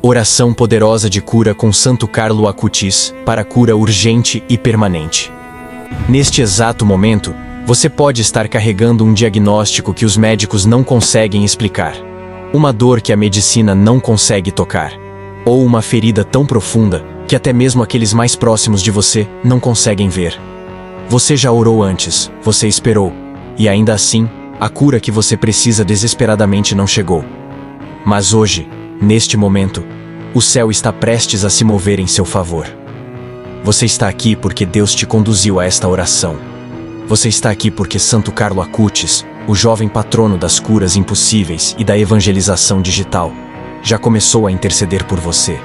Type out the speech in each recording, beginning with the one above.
Oração poderosa de cura com Santo Carlo Acutis, para cura urgente e permanente. Neste exato momento, você pode estar carregando um diagnóstico que os médicos não conseguem explicar, uma dor que a medicina não consegue tocar, ou uma ferida tão profunda que até mesmo aqueles mais próximos de você não conseguem ver. Você já orou antes, você esperou, e ainda assim, a cura que você precisa desesperadamente não chegou. Mas hoje, neste momento, o céu está prestes a se mover em seu favor. Você está aqui porque Deus te conduziu a esta oração. Você está aqui porque Santo Carlo Acutis, o jovem patrono das curas impossíveis e da evangelização digital, já começou a interceder por você.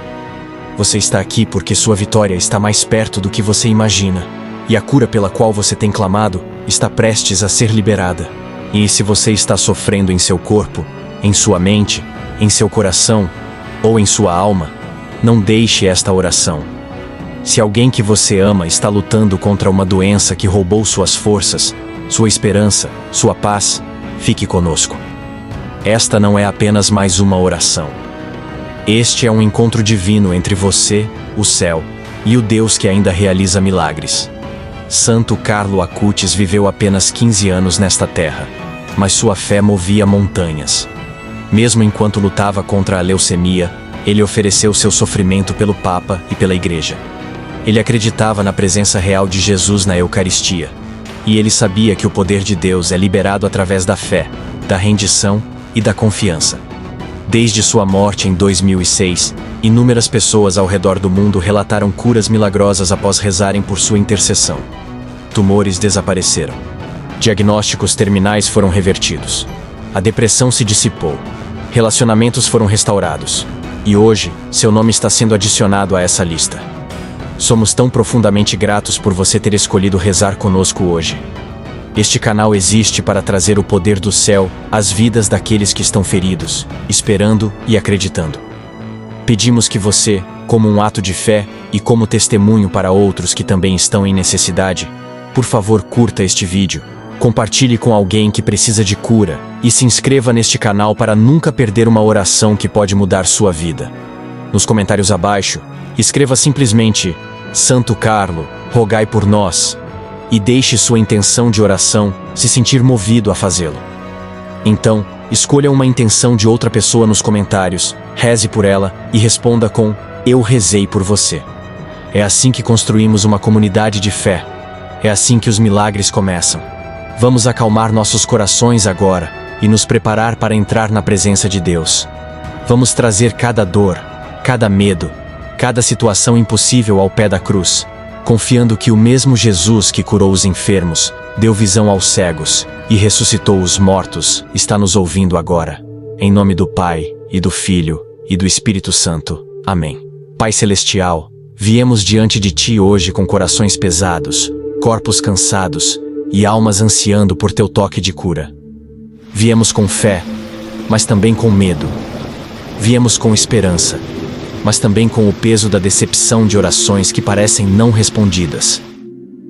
Você está aqui porque sua vitória está mais perto do que você imagina, e a cura pela qual você tem clamado está prestes a ser liberada. E se você está sofrendo em seu corpo, em sua mente, em seu coração ou em sua alma, não deixe esta oração. Se alguém que você ama está lutando contra uma doença que roubou suas forças, sua esperança, sua paz, fique conosco. Esta não é apenas mais uma oração. Este é um encontro divino entre você, o céu, e o Deus que ainda realiza milagres. Santo Carlo Acutis viveu apenas 15 anos nesta terra, mas sua fé movia montanhas. Mesmo enquanto lutava contra a leucemia, ele ofereceu seu sofrimento pelo Papa e pela Igreja. Ele acreditava na presença real de Jesus na Eucaristia, e ele sabia que o poder de Deus é liberado através da fé, da rendição e da confiança. Desde sua morte em 2006, inúmeras pessoas ao redor do mundo relataram curas milagrosas após rezarem por sua intercessão. Tumores desapareceram. Diagnósticos terminais foram revertidos. A depressão se dissipou. Relacionamentos foram restaurados. E hoje, seu nome está sendo adicionado a essa lista. Somos tão profundamente gratos por você ter escolhido rezar conosco hoje. Este canal existe para trazer o poder do céu às vidas daqueles que estão feridos, esperando e acreditando. Pedimos que você, como um ato de fé e como testemunho para outros que também estão em necessidade, por favor, curta este vídeo, compartilhe com alguém que precisa de cura e se inscreva neste canal para nunca perder uma oração que pode mudar sua vida. Nos comentários abaixo, escreva simplesmente: Santo Carlo, rogai por nós, e deixe sua intenção de oração se sentir movido a fazê-lo. Então, escolha uma intenção de outra pessoa nos comentários, reze por ela e responda com: eu rezei por você. É assim que construímos uma comunidade de fé. É assim que os milagres começam. Vamos acalmar nossos corações agora e nos preparar para entrar na presença de Deus. Vamos trazer cada dor, cada medo, cada situação impossível ao pé da cruz, confiando que o mesmo Jesus que curou os enfermos, deu visão aos cegos e ressuscitou os mortos, está nos ouvindo agora. Em nome do Pai, e do Filho, e do Espírito Santo. Amém. Pai Celestial, viemos diante de Ti hoje com corações pesados, corpos cansados e almas ansiando por Teu toque de cura. Viemos com fé, mas também com medo. Viemos com esperança, mas também com o peso da decepção de orações que parecem não respondidas.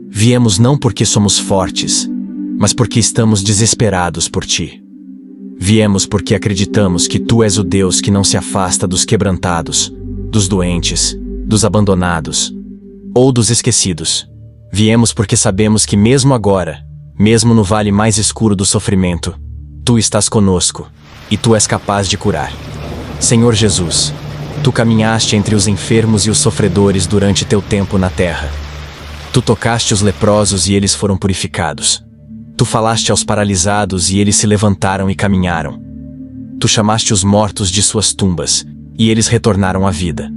Viemos não porque somos fortes, mas porque estamos desesperados por Ti. Viemos porque acreditamos que Tu és o Deus que não se afasta dos quebrantados, dos doentes, dos abandonados ou dos esquecidos. Viemos porque sabemos que mesmo agora, mesmo no vale mais escuro do sofrimento, Tu estás conosco e Tu és capaz de curar. Senhor Jesus, Tu caminhaste entre os enfermos e os sofredores durante Teu tempo na terra. Tu tocaste os leprosos e eles foram purificados. Tu falaste aos paralisados e eles se levantaram e caminharam. Tu chamaste os mortos de suas tumbas e eles retornaram à vida.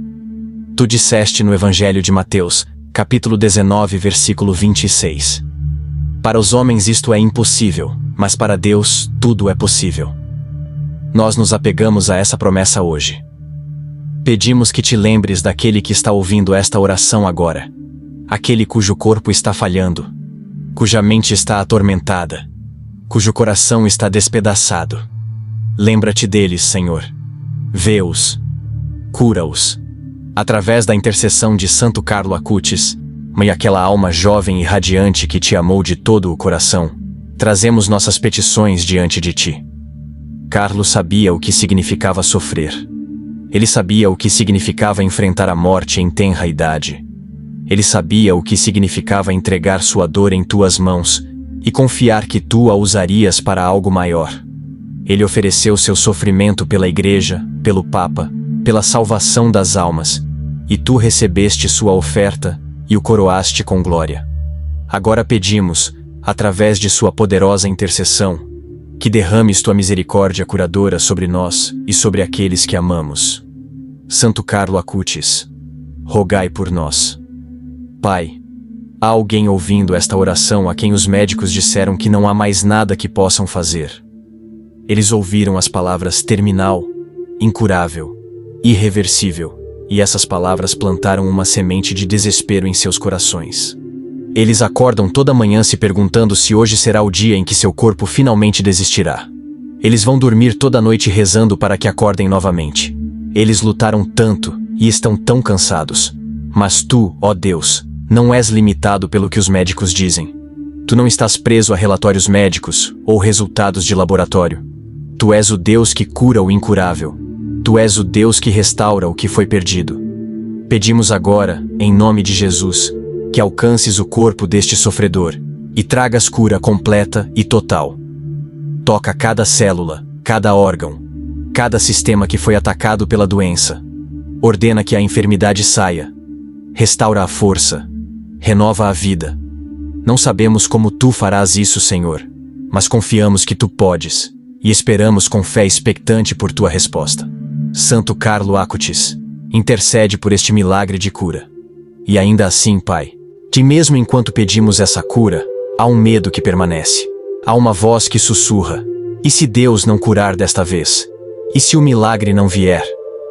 Tu disseste no Evangelho de Mateus, capítulo 19, versículo 26. Para os homens isto é impossível, mas para Deus tudo é possível. Nós nos apegamos a essa promessa hoje. Pedimos que Te lembres daquele que está ouvindo esta oração agora. Aquele cujo corpo está falhando, cuja mente está atormentada, cujo coração está despedaçado. Lembra-te deles, Senhor. Vê-os. Cura-os. Através da intercessão de Santo Carlo Acutis, e aquela alma jovem e radiante que Te amou de todo o coração, trazemos nossas petições diante de Ti. Carlo sabia o que significava sofrer. Ele sabia o que significava enfrentar a morte em tenra idade. Ele sabia o que significava entregar sua dor em tuas mãos e confiar que tu a usarias para algo maior. Ele ofereceu seu sofrimento pela igreja, pelo Papa, pela salvação das almas, e tu recebeste sua oferta e o coroaste com glória. Agora pedimos, através de sua poderosa intercessão, que derrames tua misericórdia curadora sobre nós e sobre aqueles que amamos. Santo Carlo Acutis, rogai por nós. Pai, há alguém ouvindo esta oração a quem os médicos disseram que não há mais nada que possam fazer. Eles ouviram as palavras terminal, incurável, irreversível, e essas palavras plantaram uma semente de desespero em seus corações. Eles acordam toda manhã se perguntando se hoje será o dia em que seu corpo finalmente desistirá. Eles vão dormir toda noite rezando para que acordem novamente. Eles lutaram tanto e estão tão cansados. Mas tu, ó Deus, não és limitado pelo que os médicos dizem. Tu não estás preso a relatórios médicos ou resultados de laboratório. Tu és o Deus que cura o incurável. Tu és o Deus que restaura o que foi perdido. Pedimos agora, em nome de Jesus, que alcances o corpo deste sofredor e tragas cura completa e total. Toca cada célula, cada órgão, cada sistema que foi atacado pela doença. Ordena que a enfermidade saia. Restaura a força. Renova a vida. Não sabemos como tu farás isso, Senhor, mas confiamos que tu podes e esperamos com fé expectante por tua resposta. Santo Carlo Acutis, intercede por este milagre de cura. E ainda assim, Pai, que mesmo enquanto pedimos essa cura, há um medo que permanece. Há uma voz que sussurra: e se Deus não curar desta vez? E se o milagre não vier?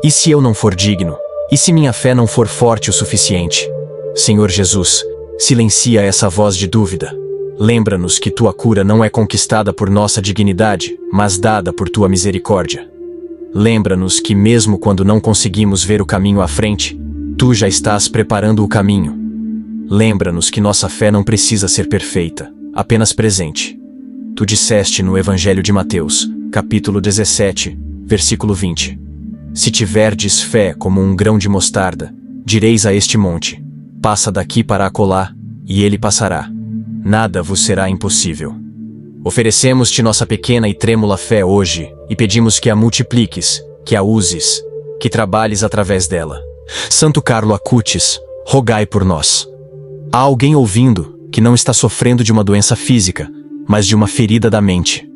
E se eu não for digno? E se minha fé não for forte o suficiente? Senhor Jesus, silencia essa voz de dúvida. Lembra-nos que tua cura não é conquistada por nossa dignidade, mas dada por tua misericórdia. Lembra-nos que mesmo quando não conseguimos ver o caminho à frente, tu já estás preparando o caminho. Lembra-nos que nossa fé não precisa ser perfeita, apenas presente. Tu disseste no Evangelho de Mateus, capítulo 17, versículo 20. Se tiverdes fé como um grão de mostarda, direis a este monte: passa daqui para acolá, e ele passará. Nada vos será impossível. Oferecemos-te nossa pequena e trêmula fé hoje e pedimos que a multipliques, que a uses, que trabalhes através dela. Santo Carlo Acutis, rogai por nós. Há alguém ouvindo que não está sofrendo de uma doença física, mas de uma ferida da mente.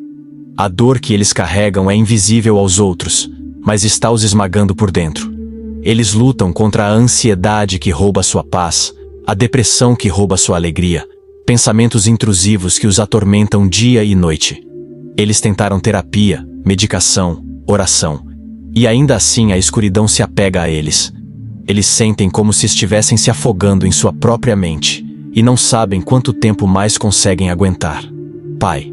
A dor que eles carregam é invisível aos outros, mas está os esmagando por dentro. Eles lutam contra a ansiedade que rouba sua paz, a depressão que rouba sua alegria, pensamentos intrusivos que os atormentam dia e noite. Eles tentaram terapia, medicação, oração, e ainda assim a escuridão se apega a eles. Eles sentem como se estivessem se afogando em sua própria mente, e não sabem quanto tempo mais conseguem aguentar. Pai,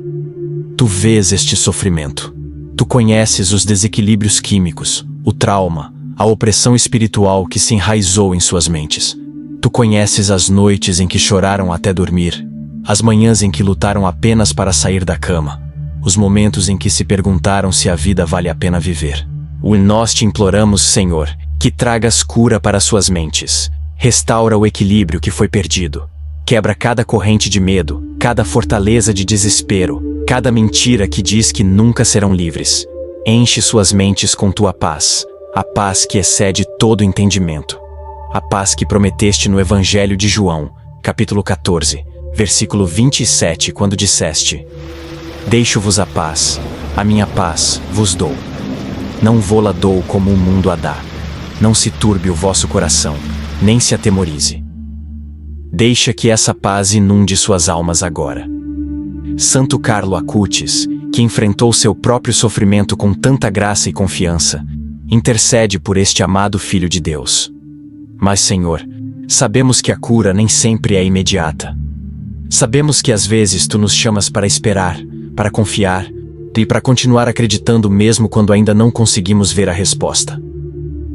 tu vês este sofrimento. Tu conheces os desequilíbrios químicos, o trauma, a opressão espiritual que se enraizou em suas mentes. Tu conheces as noites em que choraram até dormir, as manhãs em que lutaram apenas para sair da cama, os momentos em que se perguntaram se a vida vale a pena viver. Nós te imploramos, Senhor, que tragas cura para suas mentes. Restaura o equilíbrio que foi perdido. Quebra cada corrente de medo, cada fortaleza de desespero, cada mentira que diz que nunca serão livres. Enche suas mentes com tua paz, a paz que excede todo entendimento. A paz que prometeste no Evangelho de João, capítulo 14, versículo 27, quando disseste: deixo-vos a minha paz vos dou. Não vô-la dou como o mundo a dá. Não se turbe o vosso coração, nem se atemorize. Deixa que essa paz inunde suas almas agora. Santo Carlo Acutis, que enfrentou seu próprio sofrimento com tanta graça e confiança, intercede por este amado Filho de Deus. Mas, Senhor, sabemos que a cura nem sempre é imediata. Sabemos que às vezes tu nos chamas para esperar, para confiar e para continuar acreditando mesmo quando ainda não conseguimos ver a resposta.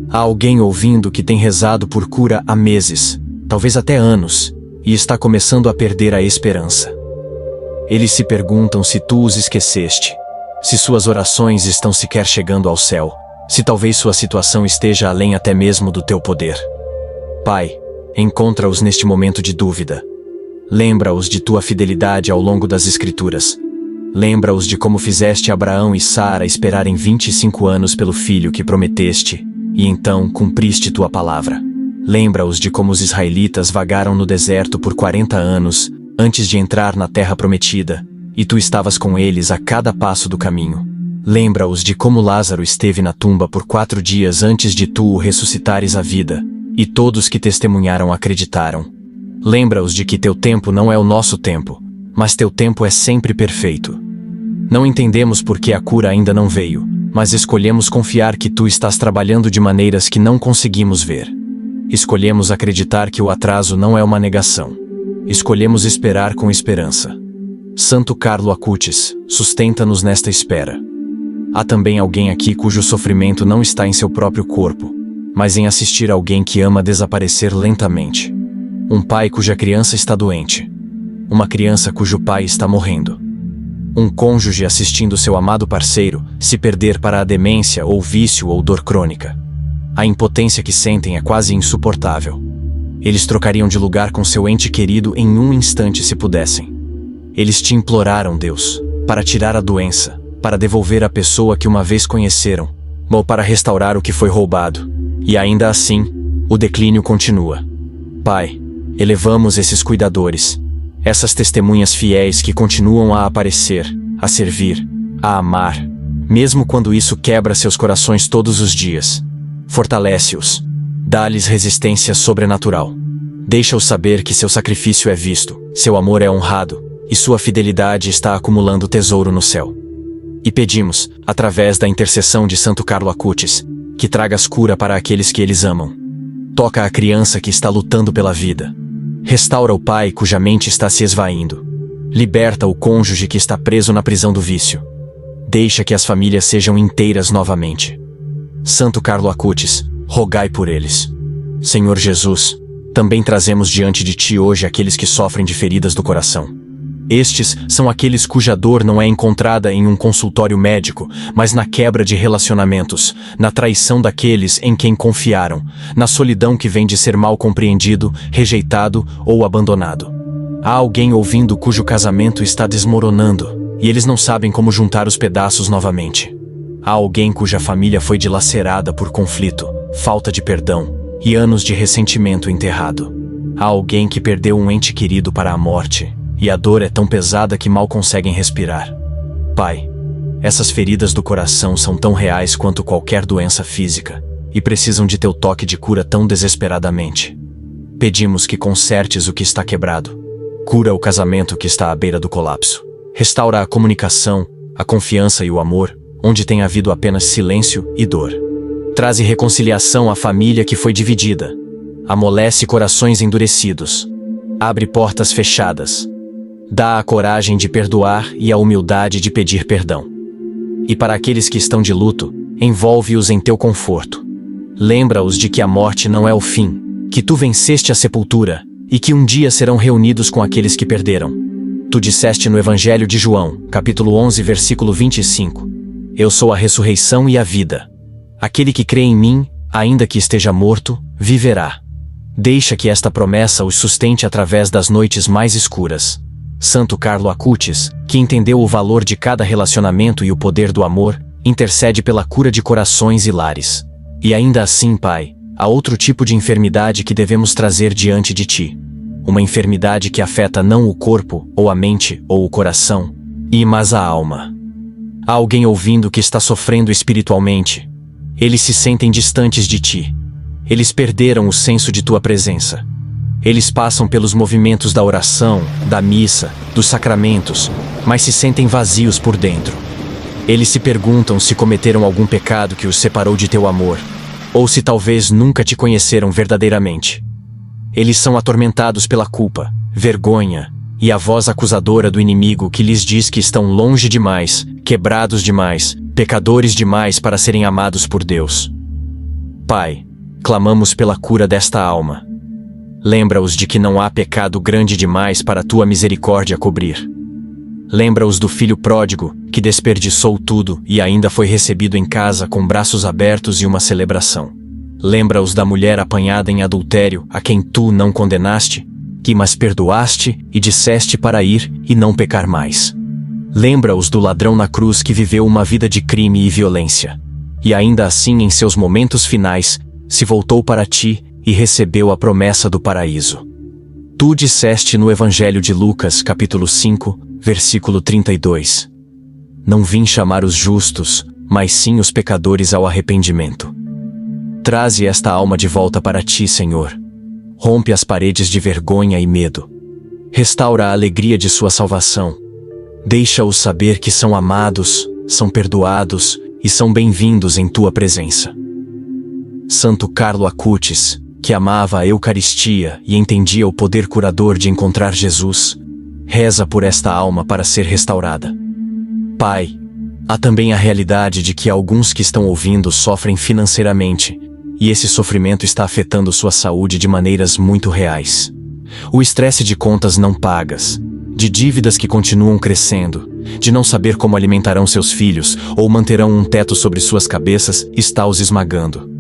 Há alguém ouvindo que tem rezado por cura há meses, talvez até anos, e está começando a perder a esperança. Eles se perguntam se tu os esqueceste, se suas orações estão sequer chegando ao céu, se talvez sua situação esteja além até mesmo do teu poder. Pai, encontra-os neste momento de dúvida. Lembra-os de tua fidelidade ao longo das Escrituras. Lembra-os de como fizeste Abraão e Sara esperarem 25 anos pelo filho que prometeste, e então cumpriste tua palavra. Lembra-os de como os israelitas vagaram no deserto por 40 anos, antes de entrar na terra prometida, e tu estavas com eles a cada passo do caminho. Lembra-os de como Lázaro esteve na tumba por 4 dias antes de tu o ressuscitares à vida, e todos que testemunharam acreditaram. Lembra-os de que teu tempo não é o nosso tempo, mas teu tempo é sempre perfeito. Não entendemos por que a cura ainda não veio, mas escolhemos confiar que tu estás trabalhando de maneiras que não conseguimos ver. Escolhemos acreditar que o atraso não é uma negação. Escolhemos esperar com esperança. Santo Carlo Acutis, sustenta-nos nesta espera. Há também alguém aqui cujo sofrimento não está em seu próprio corpo, mas em assistir alguém que ama desaparecer lentamente. Um pai cuja criança está doente. Uma criança cujo pai está morrendo. Um cônjuge assistindo seu amado parceiro se perder para a demência ou vício ou dor crônica. A impotência que sentem é quase insuportável. Eles trocariam de lugar com seu ente querido em um instante se pudessem. Eles te imploraram, Deus, para tirar a doença, para devolver a pessoa que uma vez conheceram, ou para restaurar o que foi roubado. E ainda assim, o declínio continua. Pai, elevamos esses cuidadores, essas testemunhas fiéis que continuam a aparecer, a servir, a amar, mesmo quando isso quebra seus corações todos os dias. Fortalece-os. Dá-lhes resistência sobrenatural. Deixa-os saber que seu sacrifício é visto, seu amor é honrado, e sua fidelidade está acumulando tesouro no céu. E pedimos, através da intercessão de Santo Carlo Acutis, que tragas cura para aqueles que eles amam. Toca a criança que está lutando pela vida. Restaura o pai cuja mente está se esvaindo. Liberta o cônjuge que está preso na prisão do vício. Deixa que as famílias sejam inteiras novamente. Santo Carlo Acutis, rogai por eles. Senhor Jesus, também trazemos diante de ti hoje aqueles que sofrem de feridas do coração. Estes são aqueles cuja dor não é encontrada em um consultório médico, mas na quebra de relacionamentos, na traição daqueles em quem confiaram, na solidão que vem de ser mal compreendido, rejeitado ou abandonado. Há alguém ouvindo cujo casamento está desmoronando, e eles não sabem como juntar os pedaços novamente. Há alguém cuja família foi dilacerada por conflito, falta de perdão e anos de ressentimento enterrado. Há alguém que perdeu um ente querido para a morte, e a dor é tão pesada que mal conseguem respirar. Pai, essas feridas do coração são tão reais quanto qualquer doença física, e precisam de teu toque de cura tão desesperadamente. Pedimos que consertes o que está quebrado. Cura o casamento que está à beira do colapso. Restaura a comunicação, a confiança e o amor, onde tem havido apenas silêncio e dor. Traze reconciliação à família que foi dividida. Amolece corações endurecidos. Abre portas fechadas. Dá a coragem de perdoar e a humildade de pedir perdão. E para aqueles que estão de luto, envolve-os em teu conforto. Lembra-os de que a morte não é o fim, que tu venceste a sepultura, e que um dia serão reunidos com aqueles que perderam. Tu disseste no Evangelho de João, capítulo 11, versículo 25, Eu sou a ressurreição e a vida. Aquele que crê em mim, ainda que esteja morto, viverá. Deixa que esta promessa os sustente através das noites mais escuras. Santo Carlo Acutis, que entendeu o valor de cada relacionamento e o poder do amor, intercede pela cura de corações e lares. E ainda assim, Pai, há outro tipo de enfermidade que devemos trazer diante de Ti. Uma enfermidade que afeta não o corpo, ou a mente, ou o coração, mas a alma. Há alguém ouvindo que está sofrendo espiritualmente. Eles se sentem distantes de Ti. Eles perderam o senso de Tua presença. Eles passam pelos movimentos da oração, da missa, dos sacramentos, mas se sentem vazios por dentro. Eles se perguntam se cometeram algum pecado que os separou de Teu amor, ou se talvez nunca Te conheceram verdadeiramente. Eles são atormentados pela culpa, vergonha e a voz acusadora do inimigo que lhes diz que estão longe demais, quebrados demais, pecadores demais para serem amados por Deus. Pai, clamamos pela cura desta alma. Lembra-os de que não há pecado grande demais para Tua misericórdia cobrir. Lembra-os do filho pródigo, que desperdiçou tudo e ainda foi recebido em casa com braços abertos e uma celebração. Lembra-os da mulher apanhada em adultério, a quem tu não condenaste, que mas perdoaste e disseste para ir e não pecar mais. Lembra-os do ladrão na cruz que viveu uma vida de crime e violência, e ainda assim em seus momentos finais, se voltou para ti e recebeu a promessa do paraíso. Tu disseste no Evangelho de Lucas, capítulo 5, versículo 32. Não vim chamar os justos, mas sim os pecadores ao arrependimento. Traze esta alma de volta para ti, Senhor. Rompe as paredes de vergonha e medo. Restaura a alegria de sua salvação. Deixa-os saber que são amados, são perdoados e são bem-vindos em tua presença. Santo Carlo Acutis, que amava a Eucaristia e entendia o poder curador de encontrar Jesus, reza por esta alma para ser restaurada. Pai, há também a realidade de que alguns que estão ouvindo sofrem financeiramente, e esse sofrimento está afetando sua saúde de maneiras muito reais. O estresse de contas não pagas, de dívidas que continuam crescendo, de não saber como alimentarão seus filhos ou manterão um teto sobre suas cabeças, está os esmagando.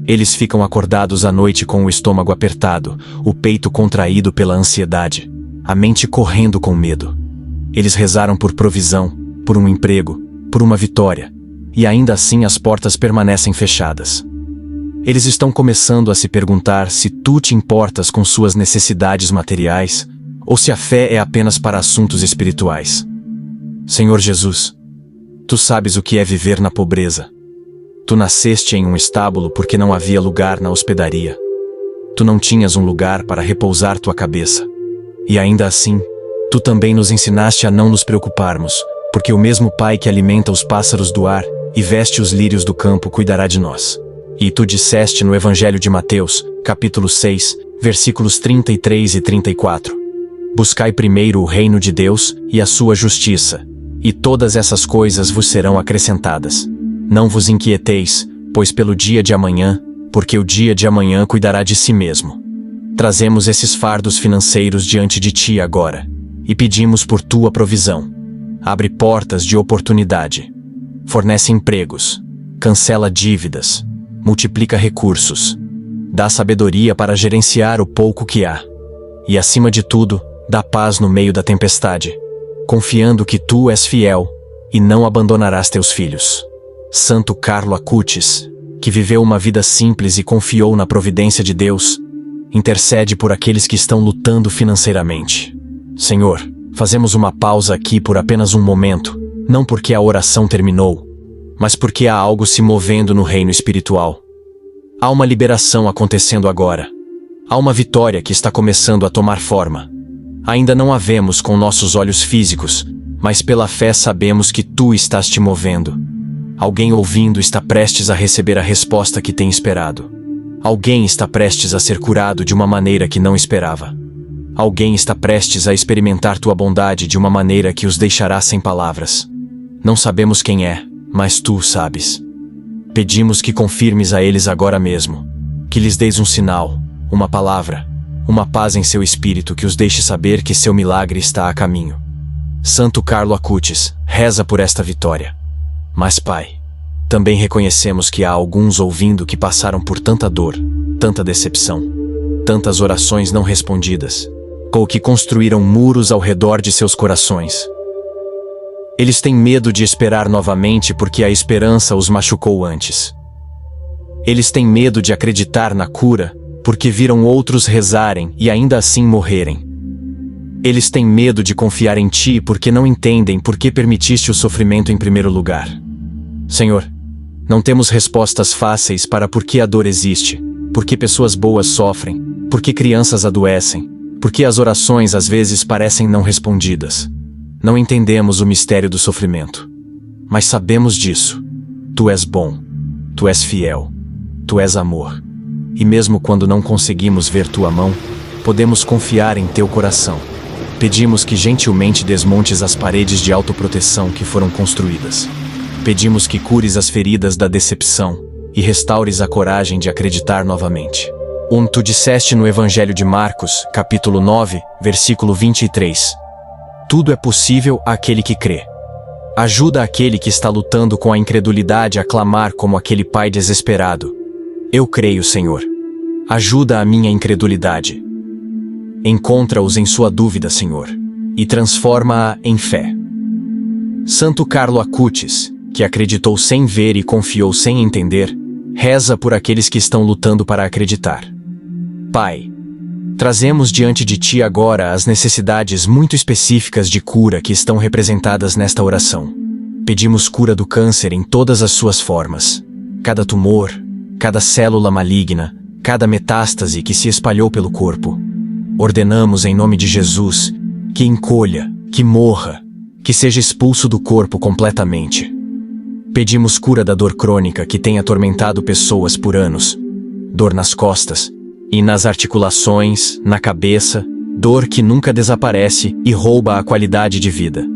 Eles ficam acordados à noite com o estômago apertado, o peito contraído pela ansiedade, a mente correndo com medo. Eles rezaram por provisão, por um emprego, por uma vitória, e ainda assim as portas permanecem fechadas. Eles estão começando a se perguntar se tu te importas com suas necessidades materiais, ou se a fé é apenas para assuntos espirituais. Senhor Jesus, tu sabes o que é viver na pobreza. Tu nasceste em um estábulo porque não havia lugar na hospedaria. Tu não tinhas um lugar para repousar tua cabeça. E ainda assim, tu também nos ensinaste a não nos preocuparmos, porque o mesmo Pai que alimenta os pássaros do ar e veste os lírios do campo cuidará de nós. E tu disseste no Evangelho de Mateus, capítulo 6, versículos 33 e 34. Buscai primeiro o reino de Deus e a sua justiça, e todas essas coisas vos serão acrescentadas. Não vos inquieteis, pois pelo dia de amanhã, porque o dia de amanhã cuidará de si mesmo. Trazemos esses fardos financeiros diante de ti agora, e pedimos por tua provisão. Abre portas de oportunidade. Fornece empregos. Cancela dívidas. Multiplica recursos. Dá sabedoria para gerenciar o pouco que há. E acima de tudo, dá paz no meio da tempestade, confiando que tu és fiel e não abandonarás teus filhos. Santo Carlo Acutis, que viveu uma vida simples e confiou na providência de Deus, intercede por aqueles que estão lutando financeiramente. Senhor, fazemos uma pausa aqui por apenas um momento, não porque a oração terminou, mas porque há algo se movendo no reino espiritual. Há uma liberação acontecendo agora. Há uma vitória que está começando a tomar forma. Ainda não a vemos com nossos olhos físicos, mas pela fé sabemos que tu estás te movendo. Alguém ouvindo está prestes a receber a resposta que tem esperado. Alguém está prestes a ser curado de uma maneira que não esperava. Alguém está prestes a experimentar tua bondade de uma maneira que os deixará sem palavras. Não sabemos quem é, mas tu sabes. Pedimos que confirmes a eles agora mesmo, que lhes deis um sinal, uma palavra, uma paz em seu espírito que os deixe saber que seu milagre está a caminho. Santo Carlo Acutis, reza por esta vitória. Mas, Pai, também reconhecemos que há alguns ouvindo que passaram por tanta dor, tanta decepção, tantas orações não respondidas, ou que construíram muros ao redor de seus corações. Eles têm medo de esperar novamente porque a esperança os machucou antes. Eles têm medo de acreditar na cura porque viram outros rezarem e ainda assim morrerem. Eles têm medo de confiar em ti porque não entendem por que permitiste o sofrimento em primeiro lugar. Senhor, não temos respostas fáceis para por que a dor existe, por que pessoas boas sofrem, por que crianças adoecem, por que as orações às vezes parecem não respondidas. Não entendemos o mistério do sofrimento. Mas sabemos disso. Tu és bom. Tu és fiel. Tu és amor. E mesmo quando não conseguimos ver tua mão, podemos confiar em teu coração. Pedimos que gentilmente desmontes as paredes de autoproteção que foram construídas. Pedimos que cures as feridas da decepção e restaures a coragem de acreditar novamente. Tu disseste no Evangelho de Marcos, capítulo 9, versículo 23. Tudo é possível àquele que crê. Ajuda aquele que está lutando com a incredulidade a clamar como aquele pai desesperado. Eu creio, Senhor. Ajuda a minha incredulidade. Encontra-os em sua dúvida, Senhor, e transforma-a em fé. Santo Carlo Acutis, que acreditou sem ver e confiou sem entender, reza por aqueles que estão lutando para acreditar. Pai, trazemos diante de Ti agora as necessidades muito específicas de cura que estão representadas nesta oração. Pedimos cura do câncer em todas as suas formas. Cada tumor, cada célula maligna, cada metástase que se espalhou pelo corpo. Ordenamos em nome de Jesus que encolha, que morra, que seja expulso do corpo completamente. Pedimos cura da dor crônica que tem atormentado pessoas por anos. Dor nas costas e nas articulações, na cabeça, dor que nunca desaparece e rouba a qualidade de vida.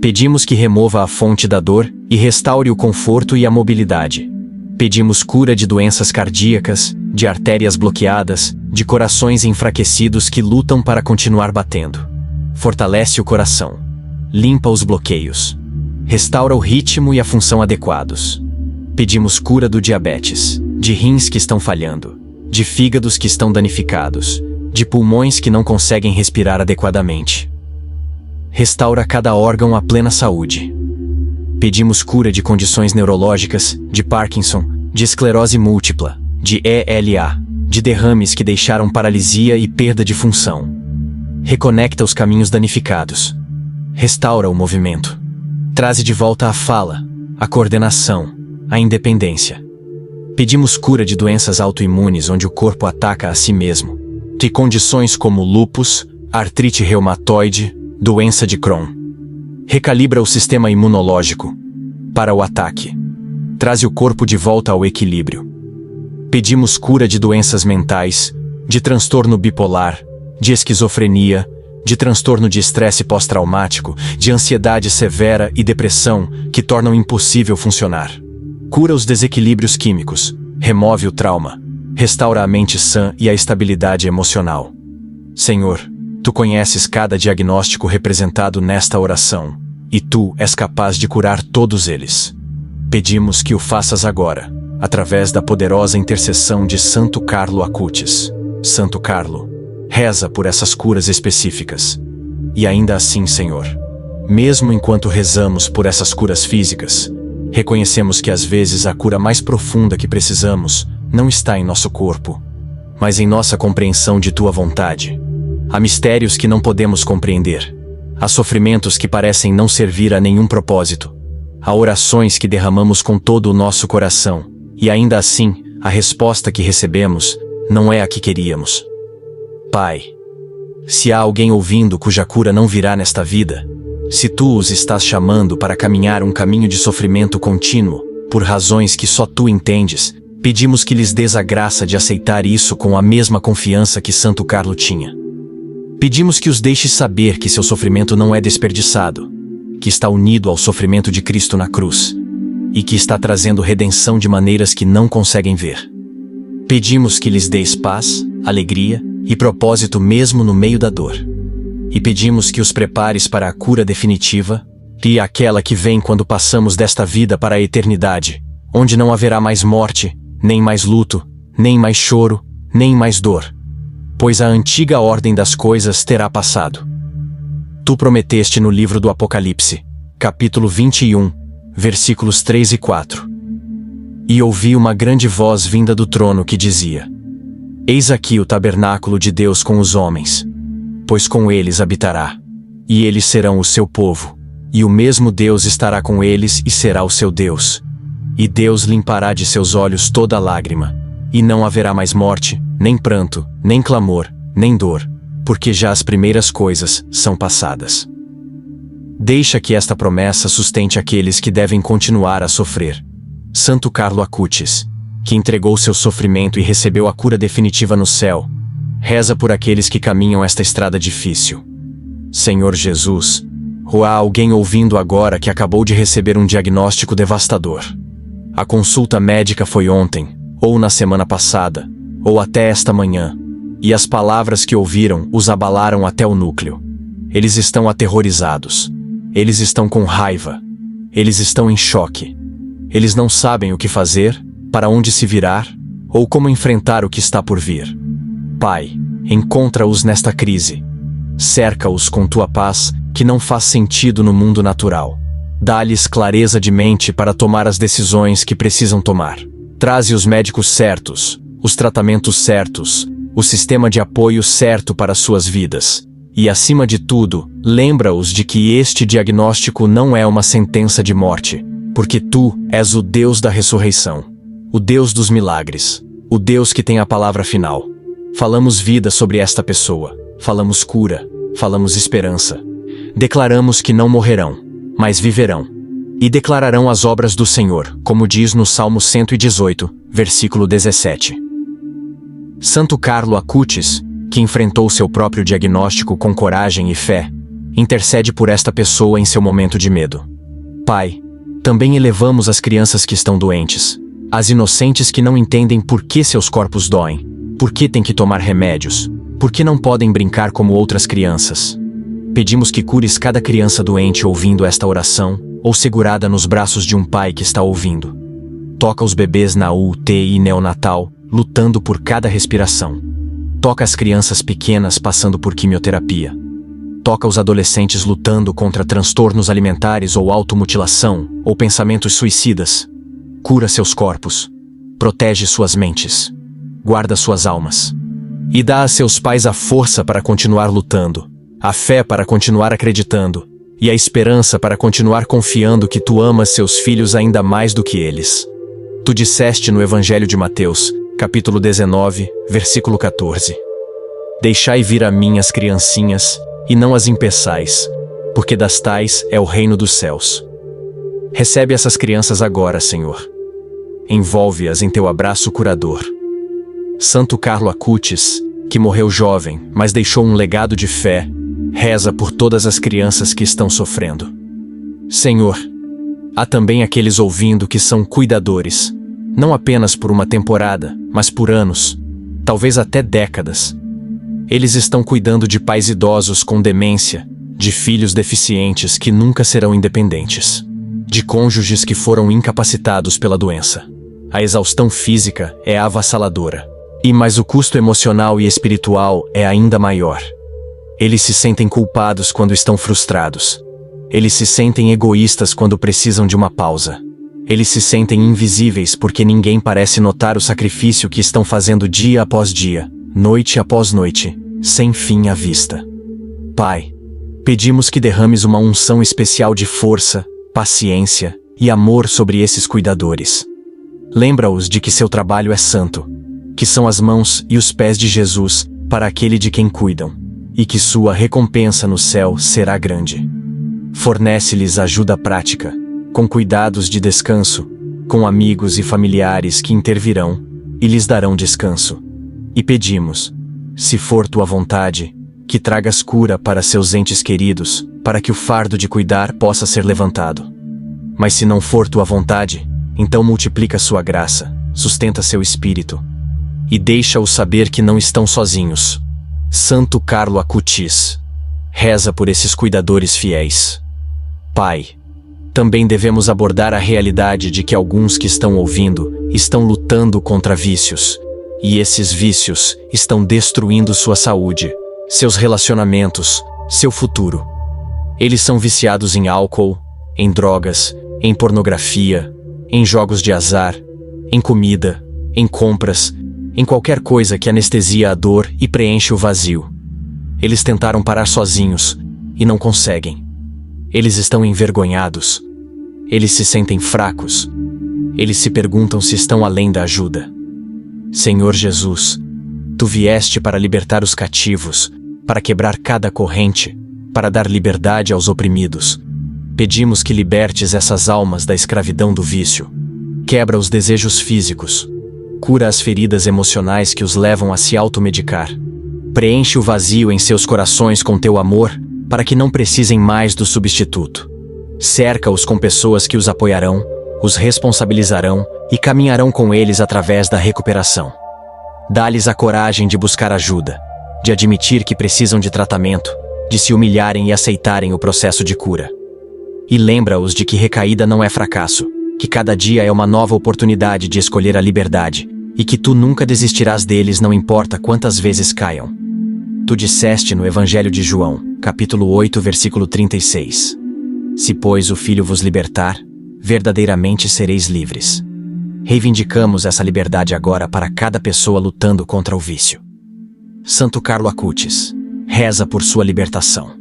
Pedimos que remova a fonte da dor e restaure o conforto e a mobilidade. Pedimos cura de doenças cardíacas, de artérias bloqueadas, de corações enfraquecidos que lutam para continuar batendo. Fortalece o coração. Limpa os bloqueios. Restaura o ritmo e a função adequados. Pedimos cura do diabetes, de rins que estão falhando, de fígados que estão danificados, de pulmões que não conseguem respirar adequadamente. Restaura cada órgão à plena saúde. Pedimos cura de condições neurológicas, de Parkinson, de esclerose múltipla, de ELA, de derrames que deixaram paralisia e perda de função. Reconecta os caminhos danificados. Restaura o movimento. Traze de volta a fala, a coordenação, a independência. Pedimos cura de doenças autoimunes onde o corpo ataca a si mesmo, de condições como lúpus, artrite reumatoide, doença de Crohn. Recalibra o sistema imunológico para o ataque. Traze o corpo de volta ao equilíbrio. Pedimos cura de doenças mentais, de transtorno bipolar, de esquizofrenia, de transtorno de estresse pós-traumático, de ansiedade severa e depressão que tornam impossível funcionar. Cura os desequilíbrios químicos, remove o trauma, restaura a mente sã e a estabilidade emocional. Senhor, Tu conheces cada diagnóstico representado nesta oração, e Tu és capaz de curar todos eles. Pedimos que o faças agora, através da poderosa intercessão de Santo Carlo Acutis. Santo Carlo, reza por essas curas específicas. E ainda assim, Senhor, mesmo enquanto rezamos por essas curas físicas, reconhecemos que às vezes a cura mais profunda que precisamos não está em nosso corpo, mas em nossa compreensão de Tua vontade. Há mistérios que não podemos compreender. Há sofrimentos que parecem não servir a nenhum propósito. Há orações que derramamos com todo o nosso coração, e ainda assim, a resposta que recebemos não é a que queríamos. Pai, se há alguém ouvindo cuja cura não virá nesta vida, se Tu os estás chamando para caminhar um caminho de sofrimento contínuo, por razões que só Tu entendes, pedimos que lhes dês a graça de aceitar isso com a mesma confiança que Santo Carlo tinha. Pedimos que os deixes saber que seu sofrimento não é desperdiçado, que está unido ao sofrimento de Cristo na cruz, e que está trazendo redenção de maneiras que não conseguem ver. Pedimos que lhes deis paz, alegria e propósito mesmo no meio da dor. E pedimos que os prepares para a cura definitiva, e aquela que vem quando passamos desta vida para a eternidade, onde não haverá mais morte, nem mais luto, nem mais choro, nem mais dor, pois a antiga ordem das coisas terá passado. Tu prometeste no livro do Apocalipse, capítulo 21, versículos 3 e 4. E ouvi uma grande voz vinda do trono que dizia: Eis aqui o tabernáculo de Deus com os homens, pois com eles habitará, e eles serão o seu povo, e o mesmo Deus estará com eles e será o seu Deus. E Deus limpará de seus olhos toda lágrima, e não haverá mais morte, nem pranto, nem clamor, nem dor, porque já as primeiras coisas são passadas. Deixa que esta promessa sustente aqueles que devem continuar a sofrer. Santo Carlo Acutis, que entregou seu sofrimento e recebeu a cura definitiva no céu, reza por aqueles que caminham esta estrada difícil. Senhor Jesus, ou há alguém ouvindo agora que acabou de receber um diagnóstico devastador? A consulta médica foi ontem, ou na semana passada, ou até esta manhã, e as palavras que ouviram os abalaram até o núcleo. Eles estão aterrorizados. Eles estão com raiva. Eles estão em choque. Eles não sabem o que fazer, para onde se virar, ou como enfrentar o que está por vir. Pai, encontra-os nesta crise. Cerca-os com tua paz, que não faz sentido no mundo natural. Dá-lhes clareza de mente para tomar as decisões que precisam tomar. Traze os médicos certos, os tratamentos certos, o sistema de apoio certo para suas vidas. E, acima de tudo, lembra-os de que este diagnóstico não é uma sentença de morte, porque tu és o Deus da ressurreição, o Deus dos milagres, o Deus que tem a palavra final. Falamos vida sobre esta pessoa, falamos cura, falamos esperança. Declaramos que não morrerão, mas viverão. E declararão as obras do Senhor, como diz no Salmo 118, versículo 17. Santo Carlo Acutis, que enfrentou seu próprio diagnóstico com coragem e fé, intercede por esta pessoa em seu momento de medo. Pai, também elevamos as crianças que estão doentes, as inocentes que não entendem por que seus corpos doem, por que têm que tomar remédios, por que não podem brincar como outras crianças. Pedimos que cures cada criança doente ouvindo esta oração, ou segurada nos braços de um pai que está ouvindo. Toca os bebês na UTI neonatal, lutando por cada respiração. Toca as crianças pequenas passando por quimioterapia. Toca os adolescentes lutando contra transtornos alimentares ou automutilação, ou pensamentos suicidas. Cura seus corpos. Protege suas mentes. Guarda suas almas. E dá a seus pais a força para continuar lutando, a fé para continuar acreditando, e a esperança para continuar confiando que tu amas seus filhos ainda mais do que eles. Tu disseste no Evangelho de Mateus, capítulo 19, versículo 14. Deixai vir a mim as criancinhas, e não as impeçais, porque das tais é o reino dos céus. Recebe essas crianças agora, Senhor. Envolve-as em teu abraço curador. Santo Carlo Acutis, que morreu jovem, mas deixou um legado de fé, reza por todas as crianças que estão sofrendo. Senhor, há também aqueles ouvindo que são cuidadores, não apenas por uma temporada, mas por anos, talvez até décadas. Eles estão cuidando de pais idosos com demência, de filhos deficientes que nunca serão independentes, de cônjuges que foram incapacitados pela doença. A exaustão física é avassaladora, mas o custo emocional e espiritual é ainda maior. Eles se sentem culpados quando estão frustrados. Eles se sentem egoístas quando precisam de uma pausa. Eles se sentem invisíveis porque ninguém parece notar o sacrifício que estão fazendo dia após dia, noite após noite, sem fim à vista. Pai, pedimos que derrames uma unção especial de força, paciência e amor sobre esses cuidadores. Lembra-os de que seu trabalho é santo, que são as mãos e os pés de Jesus para aquele de quem cuidam, e que sua recompensa no céu será grande. Fornece-lhes ajuda prática, com cuidados de descanso, com amigos e familiares que intervirão e lhes darão descanso. E pedimos, se for tua vontade, que tragas cura para seus entes queridos, para que o fardo de cuidar possa ser levantado. Mas se não for tua vontade, então multiplica sua graça, sustenta seu espírito, e deixa-os saber que não estão sozinhos. Santo Carlo Acutis, reza por esses cuidadores fiéis. Pai, também devemos abordar a realidade de que alguns que estão ouvindo estão lutando contra vícios, e esses vícios estão destruindo sua saúde, seus relacionamentos, seu futuro. Eles são viciados em álcool, em drogas, em pornografia, em jogos de azar, em comida, em compras, em qualquer coisa que anestesia a dor e preenche o vazio. Eles tentaram parar sozinhos e não conseguem. Eles estão envergonhados. Eles se sentem fracos. Eles se perguntam se estão além da ajuda. Senhor Jesus, tu vieste para libertar os cativos, para quebrar cada corrente, para dar liberdade aos oprimidos. Pedimos que libertes essas almas da escravidão do vício. Quebra os desejos físicos. Cura as feridas emocionais que os levam a se automedicar. Preenche o vazio em seus corações com teu amor, para que não precisem mais do substituto. Cerca-os com pessoas que os apoiarão, os responsabilizarão e caminharão com eles através da recuperação. Dá-lhes a coragem de buscar ajuda, de admitir que precisam de tratamento, de se humilharem e aceitarem o processo de cura. E lembra-os de que recaída não é fracasso, que cada dia é uma nova oportunidade de escolher a liberdade, e que tu nunca desistirás deles não importa quantas vezes caiam. Tu disseste no Evangelho de João, capítulo 8, versículo 36. Se, pois, o Filho vos libertar, verdadeiramente sereis livres. Reivindicamos essa liberdade agora para cada pessoa lutando contra o vício. Santo Carlo Acutis, reza por sua libertação.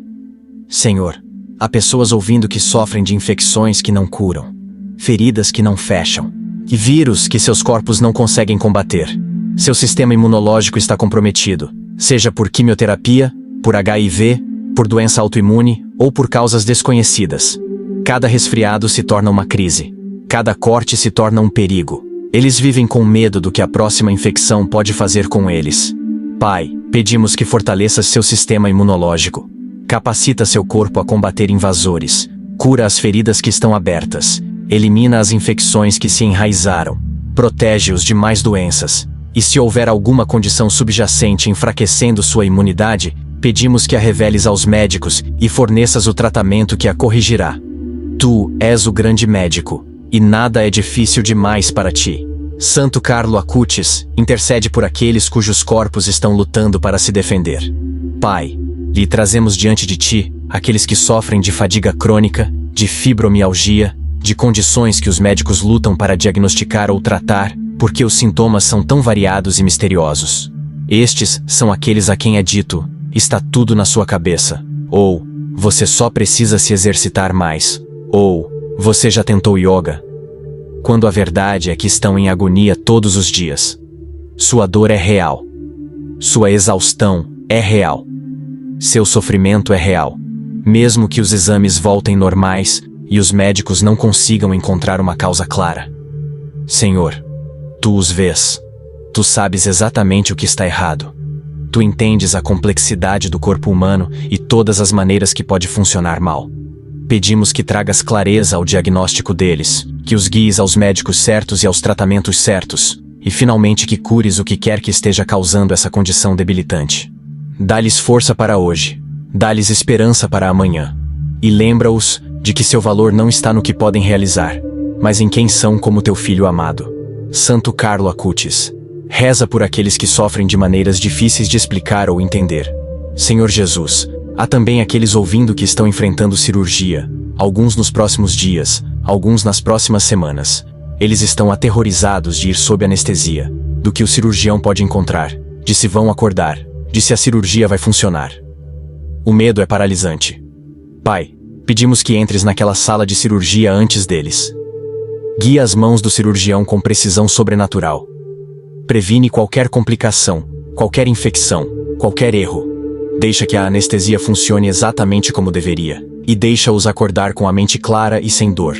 Senhor, há pessoas ouvindo que sofrem de infecções que não curam, feridas que não fecham, e vírus que seus corpos não conseguem combater. Seu sistema imunológico está comprometido, seja por quimioterapia, por HIV, por doença autoimune ou por causas desconhecidas. Cada resfriado se torna uma crise. Cada corte se torna um perigo. Eles vivem com medo do que a próxima infecção pode fazer com eles. Pai, pedimos que fortaleças seu sistema imunológico. Capacita seu corpo a combater invasores. Cura as feridas que estão abertas. Elimina as infecções que se enraizaram. Protege-os de mais doenças. E se houver alguma condição subjacente enfraquecendo sua imunidade, pedimos que a reveles aos médicos e forneças o tratamento que a corrigirá. Tu és o grande médico, e nada é difícil demais para ti. Santo Carlo Acutis, intercede por aqueles cujos corpos estão lutando para se defender. Pai, lhe trazemos diante de ti aqueles que sofrem de fadiga crônica, de fibromialgia, de condições que os médicos lutam para diagnosticar ou tratar, porque os sintomas são tão variados e misteriosos. Estes são aqueles a quem é dito: está tudo na sua cabeça, ou você só precisa se exercitar mais, ou você já tentou yoga? Quando a verdade é que estão em agonia todos os dias. Sua dor é real. Sua exaustão é real. Seu sofrimento é real. Mesmo que os exames voltem normais e os médicos não consigam encontrar uma causa clara. Senhor, tu os vês. Tu sabes exatamente o que está errado. Tu entendes a complexidade do corpo humano e todas as maneiras que pode funcionar mal. Pedimos que tragas clareza ao diagnóstico deles, que os guies aos médicos certos e aos tratamentos certos, e finalmente que cures o que quer que esteja causando essa condição debilitante. Dá-lhes força para hoje, dá-lhes esperança para amanhã, e lembra-os de que seu valor não está no que podem realizar, mas em quem são como teu filho amado. Santo Carlo Acutis, reza por aqueles que sofrem de maneiras difíceis de explicar ou entender. Senhor Jesus, há também aqueles ouvindo que estão enfrentando cirurgia, alguns nos próximos dias, alguns nas próximas semanas. Eles estão aterrorizados de ir sob anestesia, do que o cirurgião pode encontrar, de se vão acordar, de se a cirurgia vai funcionar. O medo é paralisante. Pai, pedimos que entres naquela sala de cirurgia antes deles. Guia as mãos do cirurgião com precisão sobrenatural. Previne qualquer complicação, qualquer infecção, qualquer erro. Deixa que a anestesia funcione exatamente como deveria, e deixa-os acordar com a mente clara e sem dor.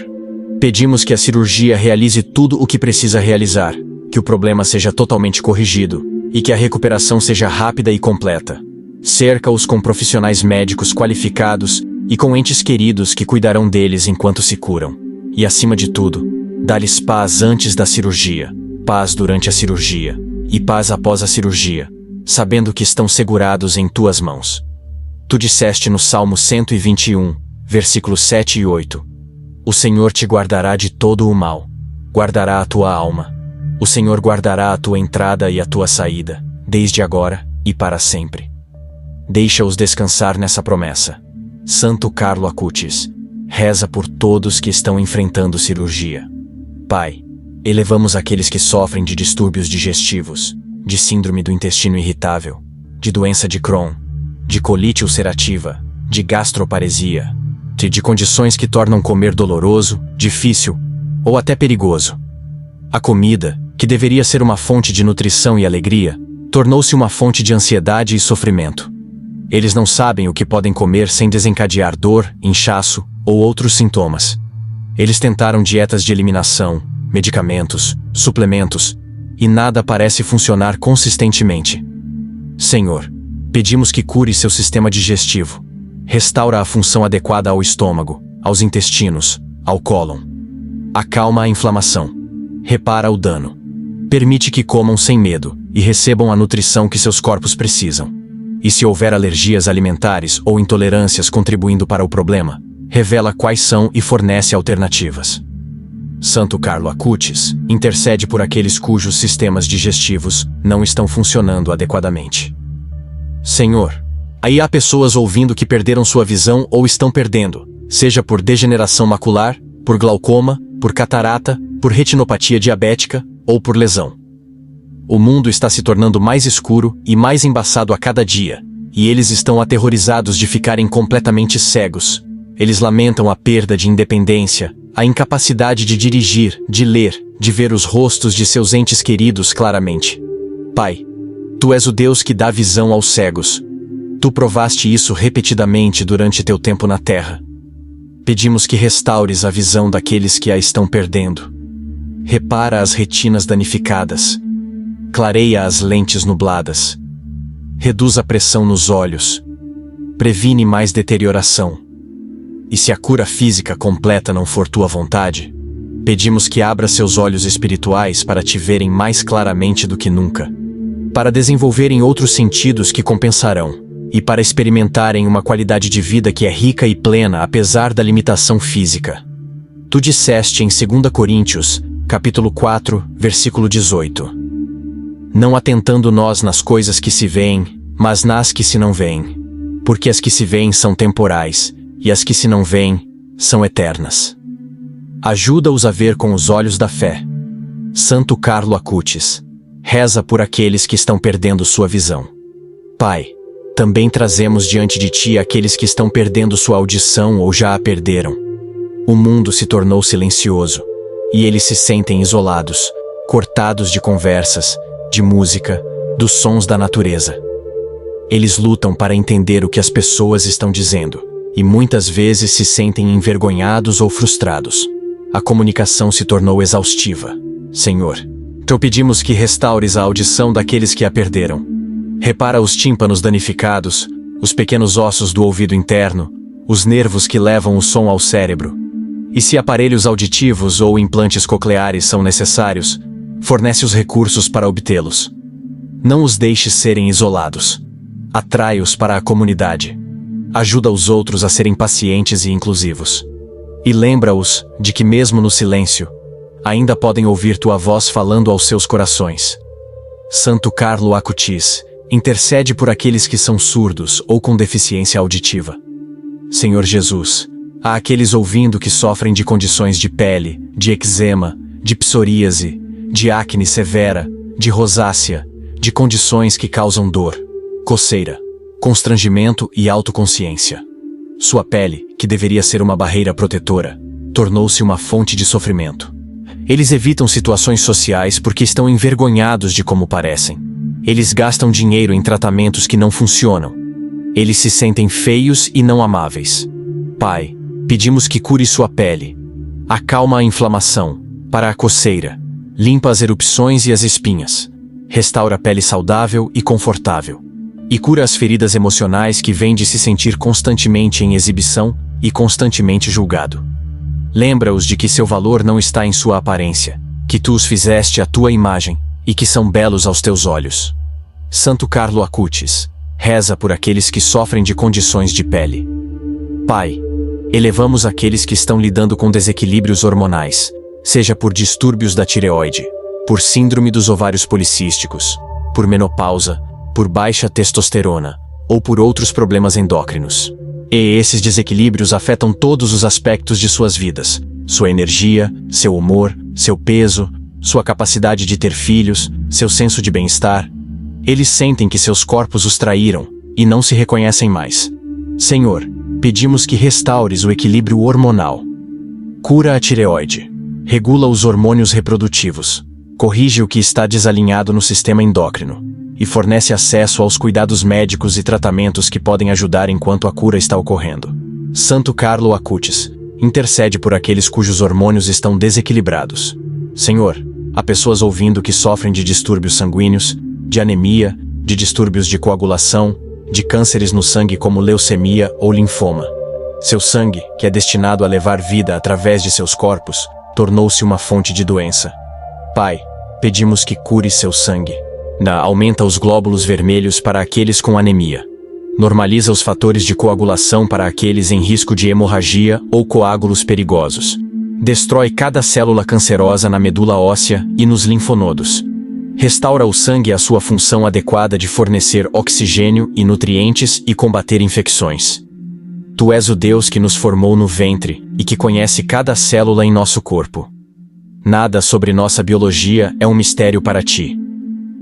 Pedimos que a cirurgia realize tudo o que precisa realizar, que o problema seja totalmente corrigido, e que a recuperação seja rápida e completa. Cerca-os com profissionais médicos qualificados e com entes queridos que cuidarão deles enquanto se curam. E acima de tudo, dá-lhes paz antes da cirurgia, paz durante a cirurgia, e paz após a cirurgia, sabendo que estão segurados em tuas mãos. Tu disseste no Salmo 121, versículos 7 e 8. O Senhor te guardará de todo o mal, guardará a tua alma. O Senhor guardará a tua entrada e a tua saída, desde agora e para sempre. Deixa-os descansar nessa promessa. Santo Carlo Acutis, reza por todos que estão enfrentando cirurgia. Pai, elevamos aqueles que sofrem de distúrbios digestivos, de síndrome do intestino irritável, de doença de Crohn, de colite ulcerativa, de gastroparesia, de condições que tornam comer doloroso, difícil ou até perigoso. A comida, que deveria ser uma fonte de nutrição e alegria, tornou-se uma fonte de ansiedade e sofrimento. Eles não sabem o que podem comer sem desencadear dor, inchaço ou outros sintomas. Eles tentaram dietas de eliminação, medicamentos, suplementos, e nada parece funcionar consistentemente. Senhor, pedimos que cure seu sistema digestivo. Restaura a função adequada ao estômago, aos intestinos, ao cólon. Acalma a inflamação. Repara o dano. Permite que comam sem medo e recebam a nutrição que seus corpos precisam. E se houver alergias alimentares ou intolerâncias contribuindo para o problema, revela quais são e fornece alternativas. Santo Carlo Acutis intercede por aqueles cujos sistemas digestivos não estão funcionando adequadamente. Senhor, aí há pessoas ouvindo que perderam sua visão ou estão perdendo, seja por degeneração macular, por glaucoma, por catarata, por retinopatia diabética ou por lesão. O mundo está se tornando mais escuro e mais embaçado a cada dia, e eles estão aterrorizados de ficarem completamente cegos. Eles lamentam a perda de independência, a incapacidade de dirigir, de ler, de ver os rostos de seus entes queridos claramente. Pai, Tu és o Deus que dá visão aos cegos. Tu provaste isso repetidamente durante teu tempo na terra. Pedimos que restaures a visão daqueles que a estão perdendo. Repara as retinas danificadas. Clareia as lentes nubladas. Reduz a pressão nos olhos. Previne mais deterioração. E se a cura física completa não for tua vontade, pedimos que abra seus olhos espirituais para te verem mais claramente do que nunca, para desenvolverem outros sentidos que compensarão, e para experimentarem uma qualidade de vida que é rica e plena apesar da limitação física. Tu disseste em 2 Coríntios, capítulo 4, versículo 18: Não atentando nós nas coisas que se veem, mas nas que se não veem, porque as que se veem são temporais, e as que se não veem são eternas. Ajuda-os a ver com os olhos da fé. Santo Carlo Acutis, reza por aqueles que estão perdendo sua visão. Pai, também trazemos diante de Ti aqueles que estão perdendo sua audição ou já a perderam. O mundo se tornou silencioso, e eles se sentem isolados, cortados de conversas, de música, dos sons da natureza. Eles lutam para entender o que as pessoas estão dizendo, e muitas vezes se sentem envergonhados ou frustrados. A comunicação se tornou exaustiva. Senhor, Te pedimos que restaures a audição daqueles que a perderam. Repara os tímpanos danificados, os pequenos ossos do ouvido interno, os nervos que levam o som ao cérebro. E se aparelhos auditivos ou implantes cocleares são necessários, fornece os recursos para obtê-los. Não os deixes serem isolados. Atrai-os para a comunidade. Ajuda os outros a serem pacientes e inclusivos. E lembra-os de que mesmo no silêncio, ainda podem ouvir tua voz falando aos seus corações. Santo Carlo Acutis, intercede por aqueles que são surdos ou com deficiência auditiva. Senhor Jesus, há aqueles ouvindo que sofrem de condições de pele, de eczema, de psoríase, de acne severa, de rosácea, de condições que causam dor, coceira, constrangimento e autoconsciência. Sua pele, que deveria ser uma barreira protetora, tornou-se uma fonte de sofrimento. Eles evitam situações sociais porque estão envergonhados de como parecem. Eles gastam dinheiro em tratamentos que não funcionam. Eles se sentem feios e não amáveis. Pai, pedimos que cure sua pele. Acalma a inflamação, para a coceira. Limpa as erupções e as espinhas. Restaura a pele saudável e confortável. E cura as feridas emocionais que vêm de se sentir constantemente em exibição e constantemente julgado. Lembra-os de que seu valor não está em sua aparência, que tu os fizeste à tua imagem e que são belos aos teus olhos. Santo Carlo Acutis, reza por aqueles que sofrem de condições de pele. Pai, elevamos aqueles que estão lidando com desequilíbrios hormonais, seja por distúrbios da tireoide, por síndrome dos ovários policísticos, por menopausa, por baixa testosterona, ou por outros problemas endócrinos. E esses desequilíbrios afetam todos os aspectos de suas vidas: sua energia, seu humor, seu peso, sua capacidade de ter filhos, seu senso de bem-estar. Eles sentem que seus corpos os traíram e não se reconhecem mais. Senhor, pedimos que restaures o equilíbrio hormonal. Cura a tireoide. Regula os hormônios reprodutivos. Corrige o que está desalinhado no sistema endócrino. E fornece acesso aos cuidados médicos e tratamentos que podem ajudar enquanto a cura está ocorrendo. Santo Carlo Acutis, intercede por aqueles cujos hormônios estão desequilibrados. Senhor, há pessoas ouvindo que sofrem de distúrbios sanguíneos, de anemia, de distúrbios de coagulação, de cânceres no sangue como leucemia ou linfoma. Seu sangue, que é destinado a levar vida através de seus corpos, tornou-se uma fonte de doença. Pai, pedimos que cure seu sangue. Aumenta os glóbulos vermelhos para aqueles com anemia. Normaliza os fatores de coagulação para aqueles em risco de hemorragia ou coágulos perigosos. Destrói cada célula cancerosa na medula óssea e nos linfonodos. Restaura o sangue à sua função adequada de fornecer oxigênio e nutrientes e combater infecções. Tu és o Deus que nos formou no ventre e que conhece cada célula em nosso corpo. Nada sobre nossa biologia é um mistério para ti.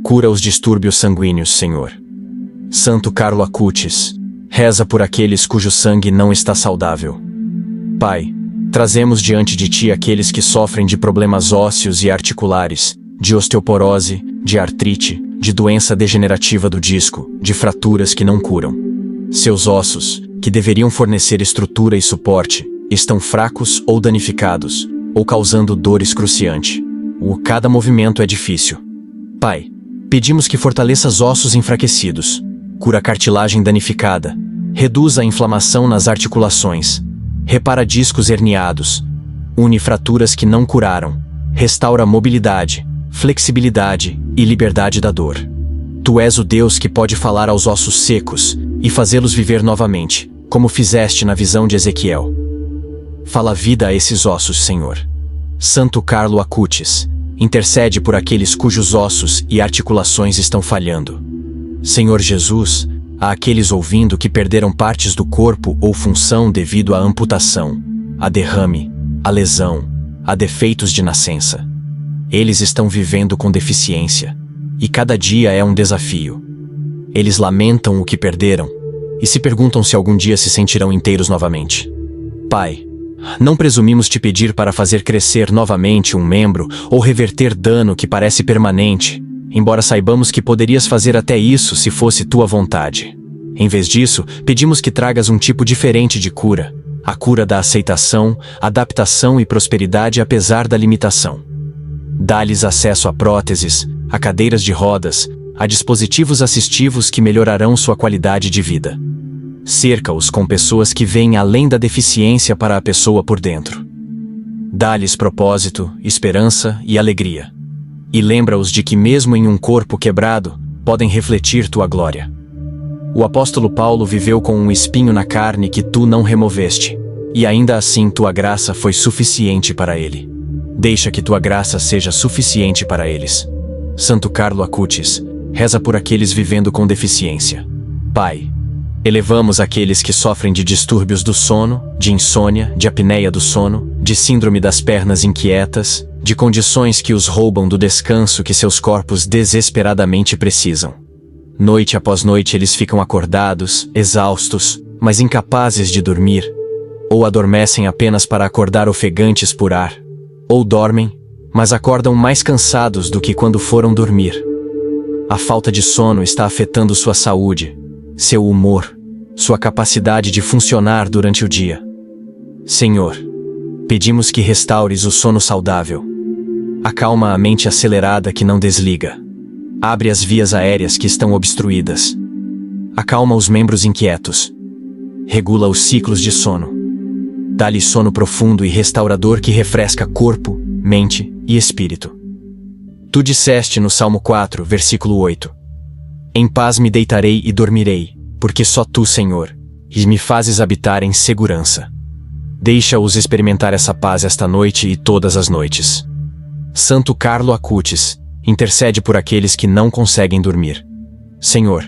Cura os distúrbios sanguíneos, Senhor. Santo Carlo Acutis, reza por aqueles cujo sangue não está saudável. Pai, trazemos diante de ti aqueles que sofrem de problemas ósseos e articulares, de osteoporose, de artrite, de doença degenerativa do disco, de fraturas que não curam. Seus ossos, que deveriam fornecer estrutura e suporte, estão fracos ou danificados, ou causando dor excruciante. Cada movimento é difícil. Pai, pedimos que fortaleças ossos enfraquecidos, cura a cartilagem danificada, reduza a inflamação nas articulações, repara discos herniados, une fraturas que não curaram, restaura mobilidade, flexibilidade e liberdade da dor. Tu és o Deus que pode falar aos ossos secos e fazê-los viver novamente, como fizeste na visão de Ezequiel. Fala vida a esses ossos, Senhor. Santo Carlo Acutis, intercede por aqueles cujos ossos e articulações estão falhando. Senhor Jesus, a aqueles ouvindo que perderam partes do corpo ou função devido à amputação, a derrame, a lesão, a defeitos de nascença. Eles estão vivendo com deficiência, e cada dia é um desafio. Eles lamentam o que perderam, e se perguntam se algum dia se sentirão inteiros novamente. Pai, não presumimos te pedir para fazer crescer novamente um membro ou reverter dano que parece permanente, embora saibamos que poderias fazer até isso se fosse tua vontade. Em vez disso, pedimos que tragas um tipo diferente de cura, a cura da aceitação, adaptação e prosperidade apesar da limitação. Dá-lhes acesso a próteses, a cadeiras de rodas, a dispositivos assistivos que melhorarão sua qualidade de vida. Cerca-os com pessoas que veem além da deficiência para a pessoa por dentro. Dá-lhes propósito, esperança e alegria. E lembra-os de que mesmo em um corpo quebrado, podem refletir tua glória. O apóstolo Paulo viveu com um espinho na carne que tu não removeste, e ainda assim tua graça foi suficiente para ele. Deixa que tua graça seja suficiente para eles. Santo Carlo Acutis, reza por aqueles vivendo com deficiência. Pai, elevamos aqueles que sofrem de distúrbios do sono, de insônia, de apneia do sono, de síndrome das pernas inquietas, de condições que os roubam do descanso que seus corpos desesperadamente precisam. Noite após noite eles ficam acordados, exaustos, mas incapazes de dormir, ou adormecem apenas para acordar ofegantes por ar, ou dormem, mas acordam mais cansados do que quando foram dormir. A falta de sono está afetando sua saúde, seu humor, sua capacidade de funcionar durante o dia. Senhor, pedimos que restaures o sono saudável. Acalma a mente acelerada que não desliga. Abre as vias aéreas que estão obstruídas. Acalma os membros inquietos. Regula os ciclos de sono. Dá-lhe sono profundo e restaurador que refresca corpo, mente e espírito. Tu disseste no Salmo 4, versículo 8: Em paz me deitarei e dormirei, porque só tu, Senhor, me fazes habitar em segurança. Deixa-os experimentar essa paz esta noite e todas as noites. Santo Carlo Acutis, intercede por aqueles que não conseguem dormir. Senhor,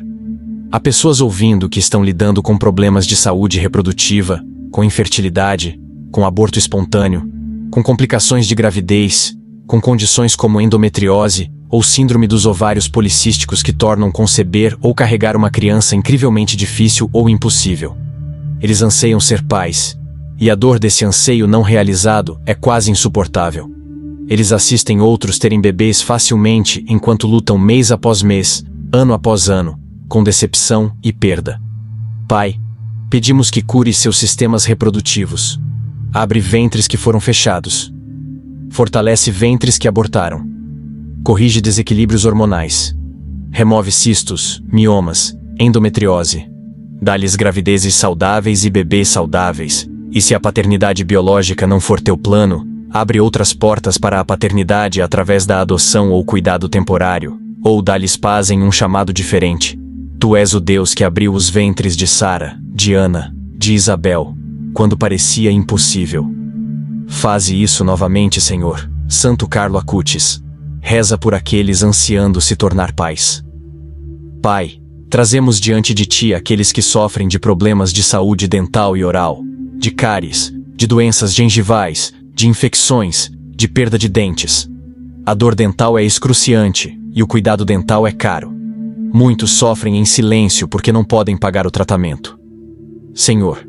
há pessoas ouvindo que estão lidando com problemas de saúde reprodutiva, com infertilidade, com aborto espontâneo, com complicações de gravidez, com condições como endometriose ou síndrome dos ovários policísticos que tornam conceber ou carregar uma criança incrivelmente difícil ou impossível. Eles anseiam ser pais, e a dor desse anseio não realizado é quase insuportável. Eles assistem outros terem bebês facilmente enquanto lutam mês após mês, ano após ano, com decepção e perda. Pai, pedimos que cure seus sistemas reprodutivos. Abre ventres que foram fechados. Fortalece ventres que abortaram. Corrige desequilíbrios hormonais. Remove cistos, miomas, endometriose. Dá-lhes gravidezes saudáveis e bebês saudáveis. E se a paternidade biológica não for teu plano, abre outras portas para a paternidade através da adoção ou cuidado temporário, ou dá-lhes paz em um chamado diferente. Tu és o Deus que abriu os ventres de Sara, de Ana, de Isabel, quando parecia impossível. Faze isso novamente, Senhor. Santo Carlo Acutis, reza por aqueles ansiando se tornar pais. Pai, trazemos diante de Ti aqueles que sofrem de problemas de saúde dental e oral, de cáries, de doenças gengivais, de infecções, de perda de dentes. A dor dental é excruciante e o cuidado dental é caro. Muitos sofrem em silêncio porque não podem pagar o tratamento. Senhor,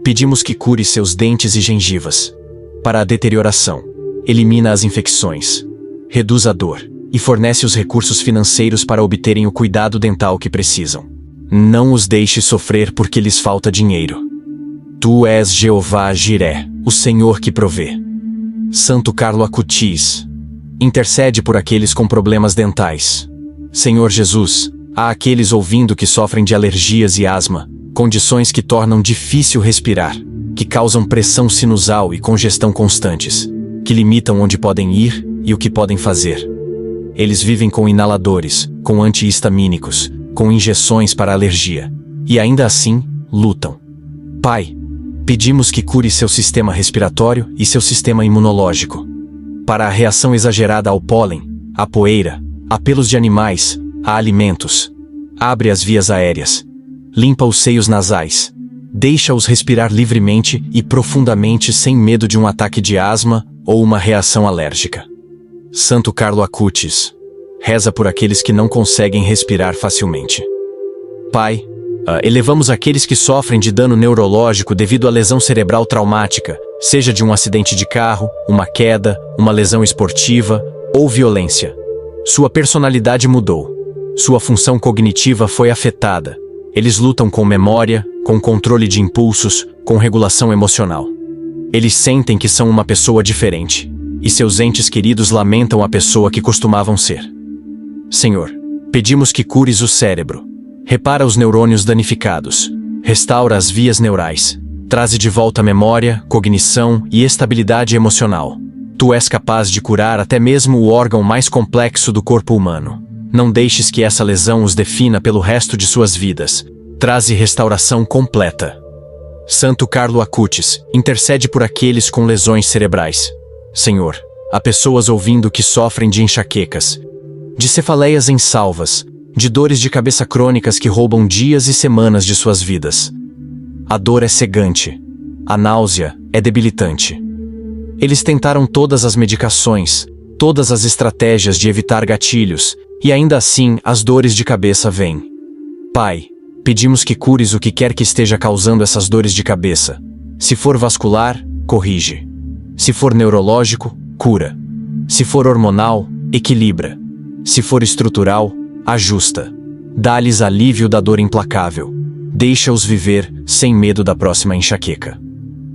pedimos que cure seus dentes e gengivas. Para a deterioração, elimina as infecções, reduz a dor e fornece os recursos financeiros para obterem o cuidado dental que precisam. Não os deixe sofrer porque lhes falta dinheiro. Tu és Jeová Jiré, o Senhor que provê. Santo Carlo Acutis, intercede por aqueles com problemas dentais. Senhor Jesus, há aqueles ouvindo que sofrem de alergias e asma, condições que tornam difícil respirar, que causam pressão sinusal e congestão constantes, que limitam onde podem ir e o que podem fazer. Eles vivem com inaladores, com antihistamínicos, com injeções para alergia, e ainda assim, lutam. Pai, pedimos que cure seu sistema respiratório e seu sistema imunológico. Para a reação exagerada ao pólen, à poeira, a pelos de animais, a alimentos. Abre as vias aéreas. Limpa os seios nasais. Deixa-os respirar livremente e profundamente sem medo de um ataque de asma ou uma reação alérgica. Santo Carlo Acutis, reza por aqueles que não conseguem respirar facilmente. Pai, elevamos aqueles que sofrem de dano neurológico devido à lesão cerebral traumática, seja de um acidente de carro, uma queda, uma lesão esportiva ou violência. Sua personalidade mudou. Sua função cognitiva foi afetada. Eles lutam com memória, com controle de impulsos, com regulação emocional. Eles sentem que são uma pessoa diferente, e seus entes queridos lamentam a pessoa que costumavam ser. Senhor, pedimos que cures o cérebro. Repara os neurônios danificados. Restaura as vias neurais. Traze de volta memória, cognição e estabilidade emocional. Tu és capaz de curar até mesmo o órgão mais complexo do corpo humano. Não deixes que essa lesão os defina pelo resto de suas vidas. Traze restauração completa. Santo Carlo Acutis, intercede por aqueles com lesões cerebrais. Senhor, há pessoas ouvindo que sofrem de enxaquecas, de cefaleias insalvas, de dores de cabeça crônicas que roubam dias e semanas de suas vidas. A dor é cegante. A náusea é debilitante. Eles tentaram todas as medicações, todas as estratégias de evitar gatilhos, e ainda assim as dores de cabeça vêm. Pai, pedimos que cures o que quer que esteja causando essas dores de cabeça. Se for vascular, corrige. Se for neurológico, cura. Se for hormonal, equilibra. Se for estrutural, ajusta. Dá-lhes alívio da dor implacável. Deixa-os viver sem medo da próxima enxaqueca.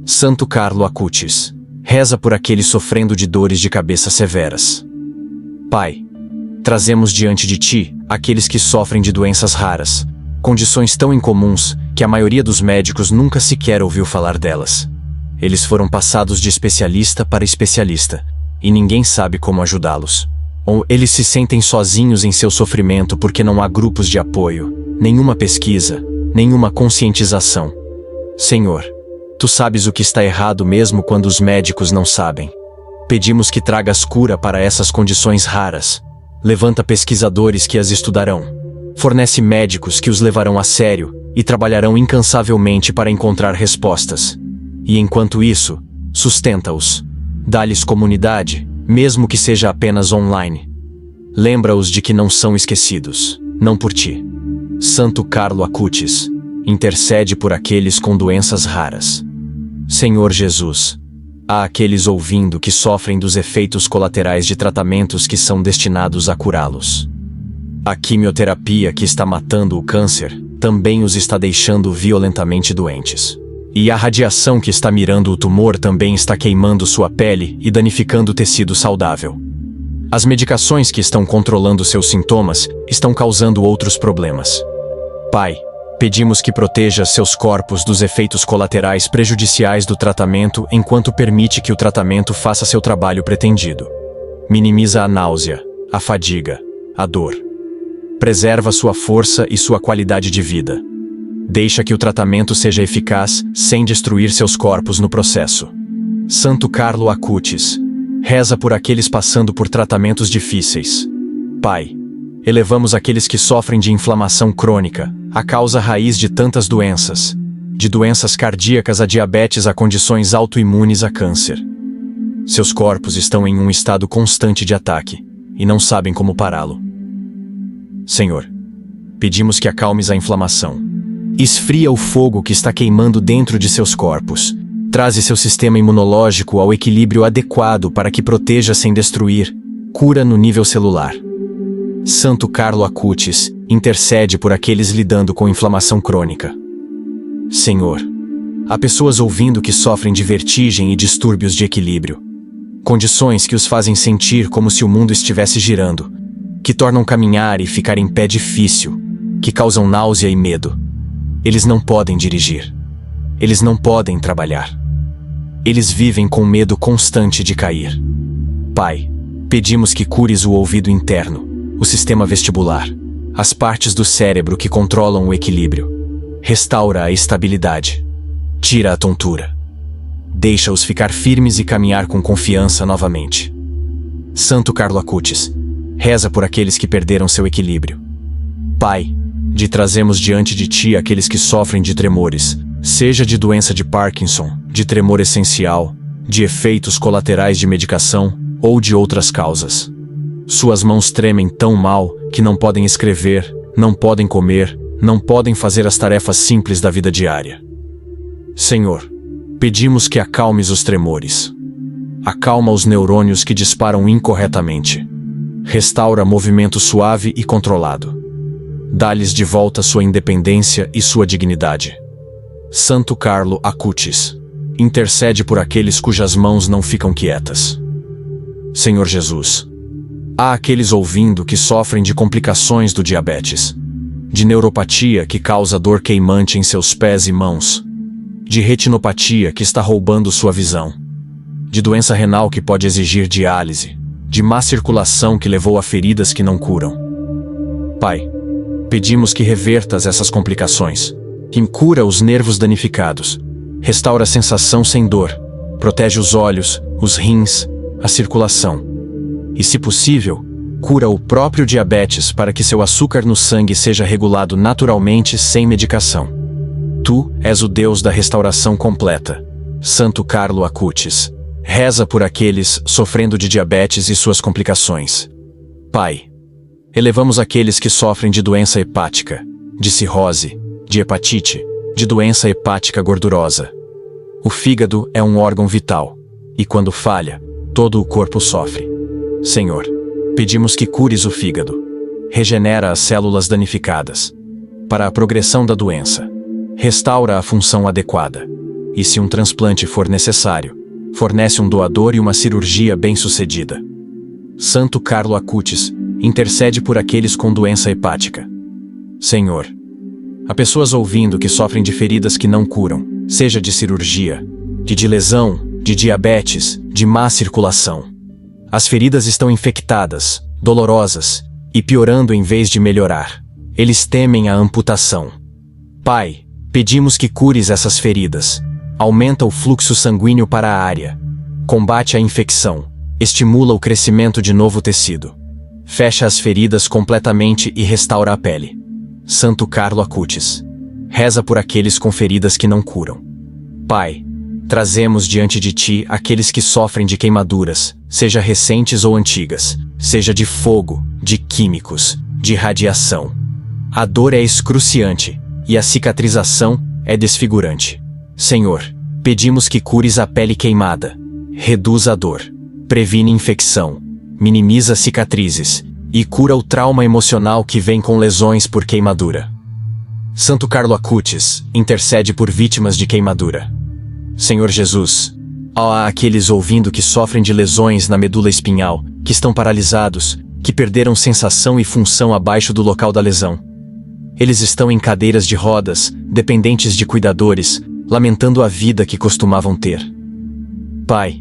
Santo Carlo Acutis, reza por aqueles sofrendo de dores de cabeça severas. Pai, trazemos diante de Ti aqueles que sofrem de doenças raras, condições tão incomuns que a maioria dos médicos nunca sequer ouviu falar delas. Eles foram passados de especialista para especialista, e ninguém sabe como ajudá-los. Ou eles se sentem sozinhos em seu sofrimento porque não há grupos de apoio, nenhuma pesquisa, nenhuma conscientização. Senhor, Tu sabes o que está errado mesmo quando os médicos não sabem. Pedimos que tragas cura para essas condições raras. Levanta pesquisadores que as estudarão. Fornece médicos que os levarão a sério e trabalharão incansavelmente para encontrar respostas. E enquanto isso, sustenta-os. Dá-lhes comunidade, mesmo que seja apenas online. Lembra-os de que não são esquecidos, não por Ti. Santo Carlo Acutis, intercede por aqueles com doenças raras. Senhor Jesus, há aqueles ouvindo que sofrem dos efeitos colaterais de tratamentos que são destinados a curá-los. A quimioterapia que está matando o câncer também os está deixando violentamente doentes. E a radiação que está mirando o tumor também está queimando sua pele e danificando o tecido saudável. As medicações que estão controlando seus sintomas estão causando outros problemas. Pai, pedimos que proteja seus corpos dos efeitos colaterais prejudiciais do tratamento enquanto permite que o tratamento faça seu trabalho pretendido. Minimiza a náusea, a fadiga, a dor. Preserva sua força e sua qualidade de vida. Deixa que o tratamento seja eficaz, sem destruir seus corpos no processo. Santo Carlo Acutis, reza por aqueles passando por tratamentos difíceis. Pai, elevamos aqueles que sofrem de inflamação crônica, a causa raiz de tantas doenças, de doenças cardíacas a diabetes a condições autoimunes a câncer. Seus corpos estão em um estado constante de ataque, e não sabem como pará-lo. Senhor, pedimos que acalmes a inflamação. Esfria o fogo que está queimando dentro de seus corpos. Traze seu sistema imunológico ao equilíbrio adequado para que proteja sem destruir. Cura no nível celular. Santo Carlo Acutis, intercede por aqueles lidando com inflamação crônica. Senhor, há pessoas ouvindo que sofrem de vertigem e distúrbios de equilíbrio. Condições que os fazem sentir como se o mundo estivesse girando, que tornam caminhar e ficar em pé difícil, que causam náusea e medo. Eles não podem dirigir. Eles não podem trabalhar. Eles vivem com medo constante de cair. Pai, pedimos que cures o ouvido interno, o sistema vestibular, as partes do cérebro que controlam o equilíbrio. Restaura a estabilidade. Tira a tontura. Deixa-os ficar firmes e caminhar com confiança novamente. Santo Carlo Acutis, reza por aqueles que perderam seu equilíbrio. Pai, trazemos diante de Ti aqueles que sofrem de tremores, seja de doença de Parkinson, de tremor essencial, de efeitos colaterais de medicação ou de outras causas. Suas mãos tremem tão mal que não podem escrever, não podem comer, não podem fazer as tarefas simples da vida diária. Senhor, pedimos que acalmes os tremores. Acalma os neurônios que disparam incorretamente. Restaura movimento suave e controlado. Dá-lhes de volta sua independência e sua dignidade. Santo Carlo Acutis, intercede por aqueles cujas mãos não ficam quietas. Senhor Jesus, há aqueles ouvindo que sofrem de complicações do diabetes, de neuropatia que causa dor queimante em seus pés e mãos, de retinopatia que está roubando sua visão, de doença renal que pode exigir diálise, de má circulação que levou a feridas que não curam. Pai, pedimos que revertas essas complicações, que cura os nervos danificados, restaura a sensação sem dor, protege os olhos, os rins, a circulação. E, se possível, cura o próprio diabetes para que seu açúcar no sangue seja regulado naturalmente sem medicação. Tu és o Deus da restauração completa. Santo Carlo Acutis, reza por aqueles sofrendo de diabetes e suas complicações. Pai, elevamos aqueles que sofrem de doença hepática, de cirrose, de hepatite, de doença hepática gordurosa. O fígado é um órgão vital, e quando falha, todo o corpo sofre. Senhor, pedimos que cures o fígado. Regenera as células danificadas. Para a progressão da doença, restaura a função adequada. E se um transplante for necessário, fornece um doador e uma cirurgia bem-sucedida. Santo Carlo Acutis, intercede por aqueles com doença hepática. Senhor, há pessoas ouvindo que sofrem de feridas que não curam, seja de cirurgia, de lesão, de diabetes, de má circulação. As feridas estão infectadas, dolorosas, e piorando em vez de melhorar. Eles temem a amputação. Pai, pedimos que cures essas feridas. Aumenta o fluxo sanguíneo para a área. Combate a infecção. Estimula o crescimento de novo tecido. Fecha as feridas completamente e restaura a pele. Santo Carlo Acutis, reza por aqueles com feridas que não curam. Pai, trazemos diante de Ti aqueles que sofrem de queimaduras, seja recentes ou antigas, seja de fogo, de químicos, de radiação. A dor é excruciante, e a cicatrização é desfigurante. Senhor, pedimos que cures a pele queimada, reduz a dor, previne infecção, minimiza cicatrizes e cura o trauma emocional que vem com lesões por queimadura. Santo Carlo Acutis, intercede por vítimas de queimadura. Senhor Jesus, há aqueles ouvindo que sofrem de lesões na medula espinhal, que estão paralisados, que perderam sensação e função abaixo do local da lesão. Eles estão em cadeiras de rodas, dependentes de cuidadores, lamentando a vida que costumavam ter. Pai,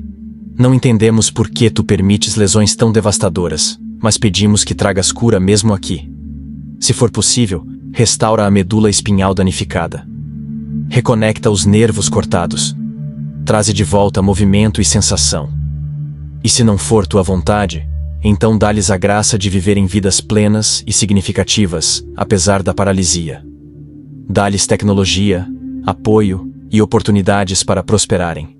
não entendemos por que Tu permites lesões tão devastadoras, mas pedimos que tragas cura mesmo aqui. Se for possível, restaura a medula espinhal danificada. Reconecta os nervos cortados. Traze de volta movimento e sensação. E se não for tua vontade, então dá-lhes a graça de viverem vidas plenas e significativas, apesar da paralisia. Dá-lhes tecnologia, apoio e oportunidades para prosperarem.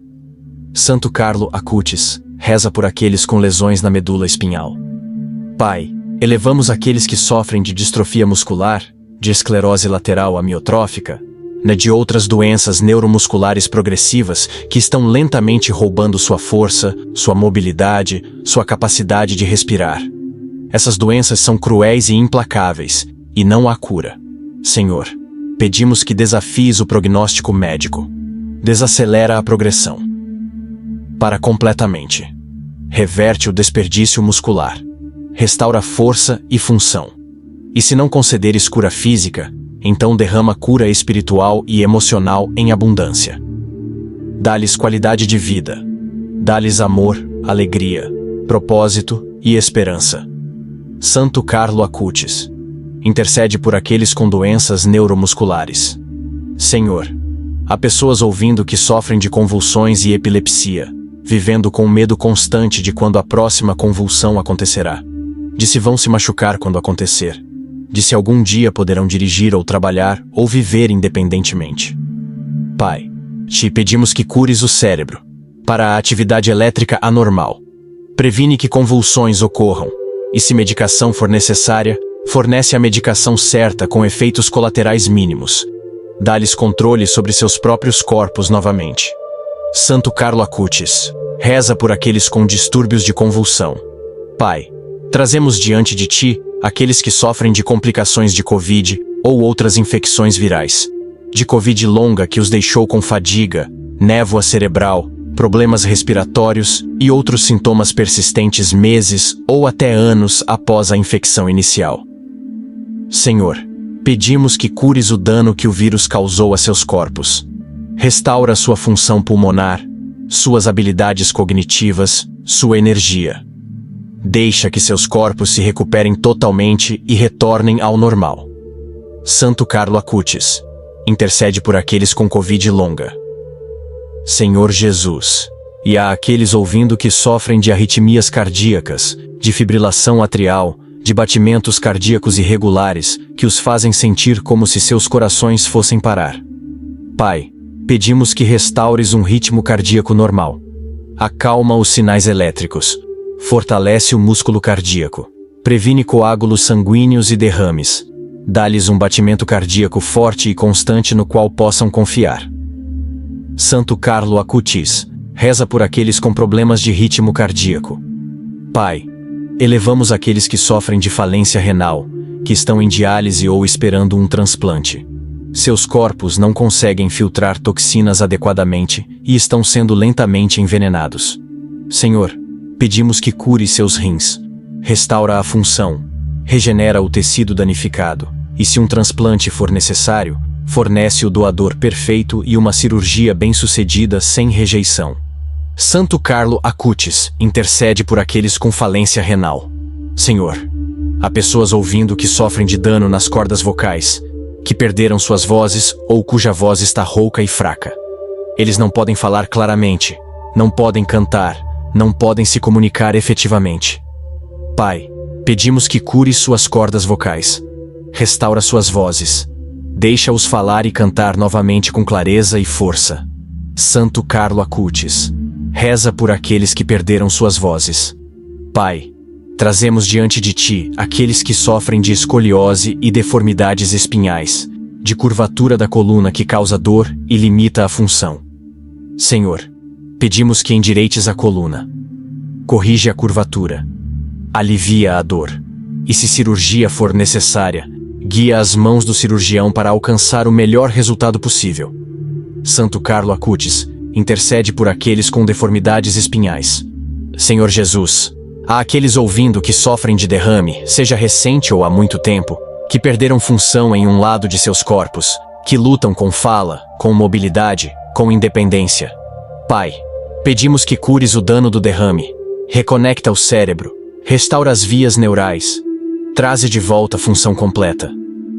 Santo Carlo Acutis, reza por aqueles com lesões na medula espinhal. Pai, elevamos aqueles que sofrem de distrofia muscular, de esclerose lateral amiotrófica, de outras doenças neuromusculares progressivas que estão lentamente roubando sua força, sua mobilidade, sua capacidade de respirar. Essas doenças são cruéis e implacáveis, e não há cura. Senhor, pedimos que desafies o prognóstico médico. Desacelera a progressão. Para completamente. Reverte o desperdício muscular. Restaura força e função. E se não concederes cura física, então derrama cura espiritual e emocional em abundância. Dá-lhes qualidade de vida. Dá-lhes amor, alegria, propósito e esperança. Santo Carlo Acutis, intercede por aqueles com doenças neuromusculares. Senhor, há pessoas ouvindo que sofrem de convulsões e epilepsia, vivendo com medo constante de quando a próxima convulsão acontecerá, de se vão se machucar quando acontecer, de se algum dia poderão dirigir ou trabalhar ou viver independentemente. Pai, te pedimos que cures o cérebro, para a atividade elétrica anormal. Previne que convulsões ocorram, e se medicação for necessária, fornece a medicação certa com efeitos colaterais mínimos. Dá-lhes controle sobre seus próprios corpos novamente. Santo Carlo Acutis, reza por aqueles com distúrbios de convulsão. Pai, trazemos diante de ti aqueles que sofrem de complicações de Covid ou outras infecções virais, de Covid longa que os deixou com fadiga, névoa cerebral, problemas respiratórios e outros sintomas persistentes meses ou até anos após a infecção inicial. Senhor, pedimos que cures o dano que o vírus causou a seus corpos. Restaura sua função pulmonar, suas habilidades cognitivas, sua energia. Deixa que seus corpos se recuperem totalmente e retornem ao normal. Santo Carlo Acutis, intercede por aqueles com Covid longa. Senhor Jesus, e há aqueles ouvindo que sofrem de arritmias cardíacas, de fibrilação atrial, de batimentos cardíacos irregulares, que os fazem sentir como se seus corações fossem parar. Pai, pedimos que restaures um ritmo cardíaco normal. Acalma os sinais elétricos. Fortalece o músculo cardíaco. Previne coágulos sanguíneos e derrames. Dá-lhes um batimento cardíaco forte e constante no qual possam confiar. Santo Carlo Acutis, reza por aqueles com problemas de ritmo cardíaco. Pai, elevamos aqueles que sofrem de falência renal, que estão em diálise ou esperando um transplante. Seus corpos não conseguem filtrar toxinas adequadamente e estão sendo lentamente envenenados. Senhor, pedimos que cure seus rins, restaura a função, regenera o tecido danificado, e se um transplante for necessário, fornece o doador perfeito e uma cirurgia bem-sucedida sem rejeição. Santo Carlo Acutis, intercede por aqueles com falência renal. Senhor, há pessoas ouvindo que sofrem de dano nas cordas vocais, que perderam suas vozes ou cuja voz está rouca e fraca. Eles não podem falar claramente, não podem cantar, não podem se comunicar efetivamente. Pai, pedimos que cure suas cordas vocais. Restaura suas vozes. Deixa-os falar e cantar novamente com clareza e força. Santo Carlo Acutis, reza por aqueles que perderam suas vozes. Pai, trazemos diante de ti aqueles que sofrem de escoliose e deformidades espinhais, de curvatura da coluna que causa dor e limita a função. Senhor, pedimos que endireites a coluna. Corrige a curvatura. Alivia a dor. E se cirurgia for necessária, guia as mãos do cirurgião para alcançar o melhor resultado possível. Santo Carlo Acutis, intercede por aqueles com deformidades espinhais. Senhor Jesus, há aqueles ouvindo que sofrem de derrame, seja recente ou há muito tempo, que perderam função em um lado de seus corpos, que lutam com fala, com mobilidade, com independência. Pai, pedimos que cures o dano do derrame, reconecta o cérebro, restaura as vias neurais, Traze de volta a função completa.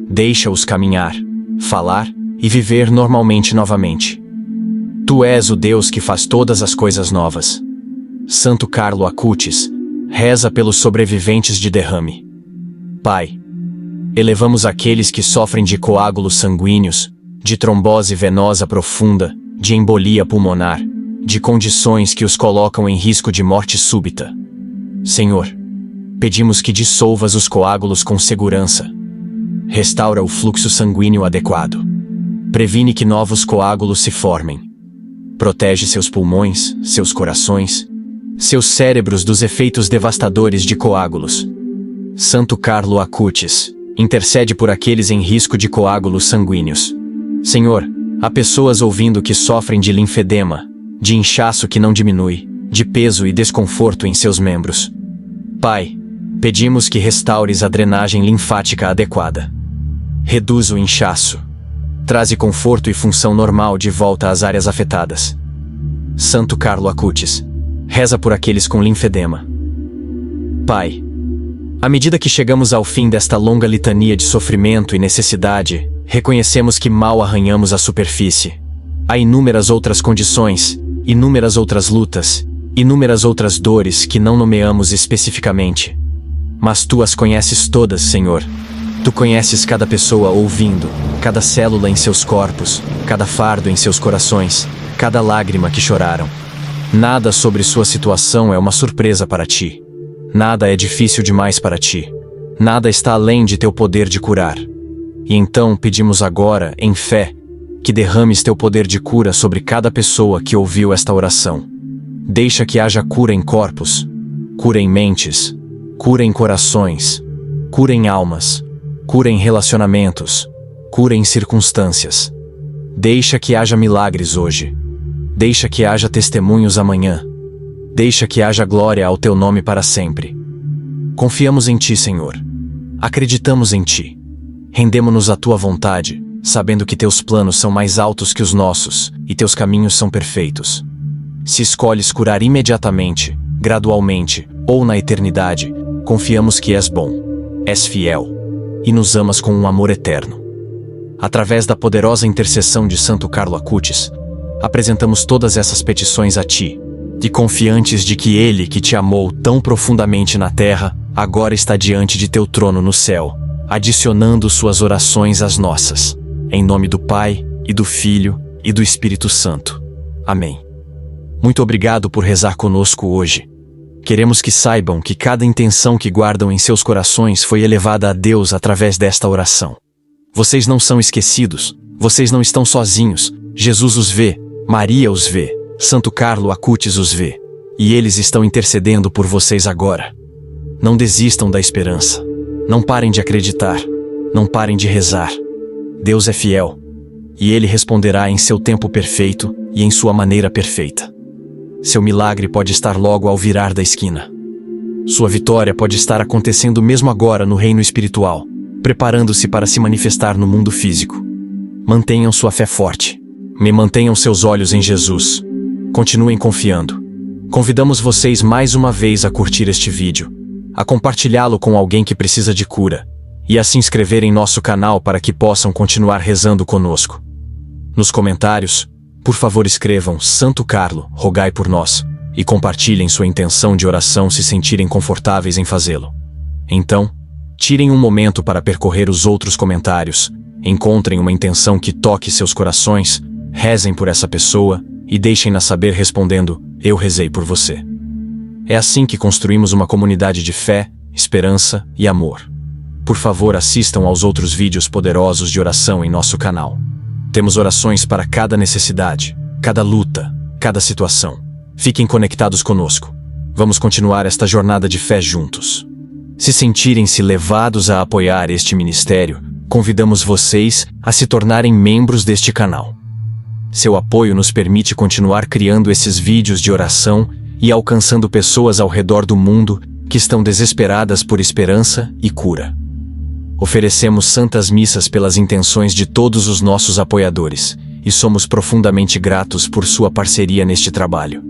Deixa-os caminhar, falar e viver normalmente novamente. Tu és o Deus que faz todas as coisas novas. Santo Carlo Acutis, reza pelos sobreviventes de derrame. Pai, elevamos aqueles que sofrem de coágulos sanguíneos, de trombose venosa profunda, de embolia pulmonar, de condições que os colocam em risco de morte súbita. Senhor, pedimos que dissolvas os coágulos com segurança. Restaura o fluxo sanguíneo adequado. Previne que novos coágulos se formem. Protege seus pulmões, seus corações, seus cérebros dos efeitos devastadores de coágulos. Santo Carlo Acutis, intercede por aqueles em risco de coágulos sanguíneos. Senhor, há pessoas ouvindo que sofrem de linfedema, de inchaço que não diminui, de peso e desconforto em seus membros. Pai, pedimos que restaures a drenagem linfática adequada. Reduz o inchaço. Traze conforto e função normal de volta às áreas afetadas. Santo Carlo Acutis, reza por aqueles com linfedema. Pai, à medida que chegamos ao fim desta longa litania de sofrimento e necessidade, reconhecemos que mal arranhamos a superfície. Há inúmeras outras condições, inúmeras outras lutas, inúmeras outras dores que não nomeamos especificamente. Mas Tu as conheces todas, Senhor. Tu conheces cada pessoa ouvindo, cada célula em seus corpos, cada fardo em seus corações, cada lágrima que choraram. Nada sobre sua situação é uma surpresa para Ti. Nada é difícil demais para Ti. Nada está além de Teu poder de curar. E então pedimos agora, em fé, que derrames Teu poder de cura sobre cada pessoa que ouviu esta oração. Deixa que haja cura em corpos, cura em mentes, cura em corações, cura em almas, cura em relacionamentos, cura em circunstâncias. Deixa que haja milagres hoje. Deixa que haja testemunhos amanhã. Deixa que haja glória ao Teu nome para sempre. Confiamos em Ti, Senhor. Acreditamos em Ti. Rendemo-nos à Tua vontade, sabendo que Teus planos são mais altos que os nossos, e Teus caminhos são perfeitos. Se escolhes curar imediatamente, gradualmente, ou na eternidade, confiamos que és bom, és fiel, e nos amas com um amor eterno. Através da poderosa intercessão de Santo Carlo Acutis, apresentamos todas essas petições a Ti, e confiantes de que Ele que Te amou tão profundamente na terra, agora está diante de Teu trono no céu, adicionando suas orações às nossas. Em nome do Pai, e do Filho, e do Espírito Santo. Amém. Muito obrigado por rezar conosco hoje. Queremos que saibam que cada intenção que guardam em seus corações foi elevada a Deus através desta oração. Vocês não são esquecidos, vocês não estão sozinhos, Jesus os vê, Maria os vê, Santo Carlo Acutis os vê, e eles estão intercedendo por vocês agora. Não desistam da esperança, não parem de acreditar, não parem de rezar. Deus é fiel, e Ele responderá em seu tempo perfeito e em sua maneira perfeita. Seu milagre pode estar logo ao virar da esquina. Sua vitória pode estar acontecendo mesmo agora no reino espiritual, preparando-se para se manifestar no mundo físico. Mantenham sua fé forte. Mantenham seus olhos em Jesus. Continuem confiando. Convidamos vocês mais uma vez a curtir este vídeo, a compartilhá-lo com alguém que precisa de cura, e a se inscrever em nosso canal para que possam continuar rezando conosco. Nos comentários, por favor escrevam Santo Carlo, rogai por nós, e compartilhem sua intenção de oração se sentirem confortáveis em fazê-lo. Então, tirem um momento para percorrer os outros comentários, encontrem uma intenção que toque seus corações, rezem por essa pessoa e deixem-na saber respondendo, eu rezei por você. É assim que construímos uma comunidade de fé, esperança e amor. Por favor, assistam aos outros vídeos poderosos de oração em nosso canal. Temos orações para cada necessidade, cada luta, cada situação. Fiquem conectados conosco. Vamos continuar esta jornada de fé juntos. Se sentirem-se levados a apoiar este ministério, convidamos vocês a se tornarem membros deste canal. Seu apoio nos permite continuar criando esses vídeos de oração e alcançando pessoas ao redor do mundo que estão desesperadas por esperança e cura. Oferecemos santas missas pelas intenções de todos os nossos apoiadores, e somos profundamente gratos por sua parceria neste trabalho.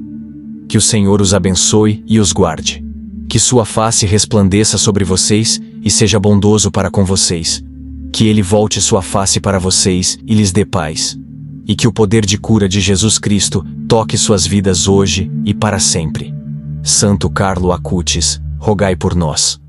Que o Senhor os abençoe e os guarde. Que sua face resplandeça sobre vocês e seja bondoso para com vocês. Que Ele volte sua face para vocês e lhes dê paz. E que o poder de cura de Jesus Cristo toque suas vidas hoje e para sempre. Santo Carlo Acutis, rogai por nós.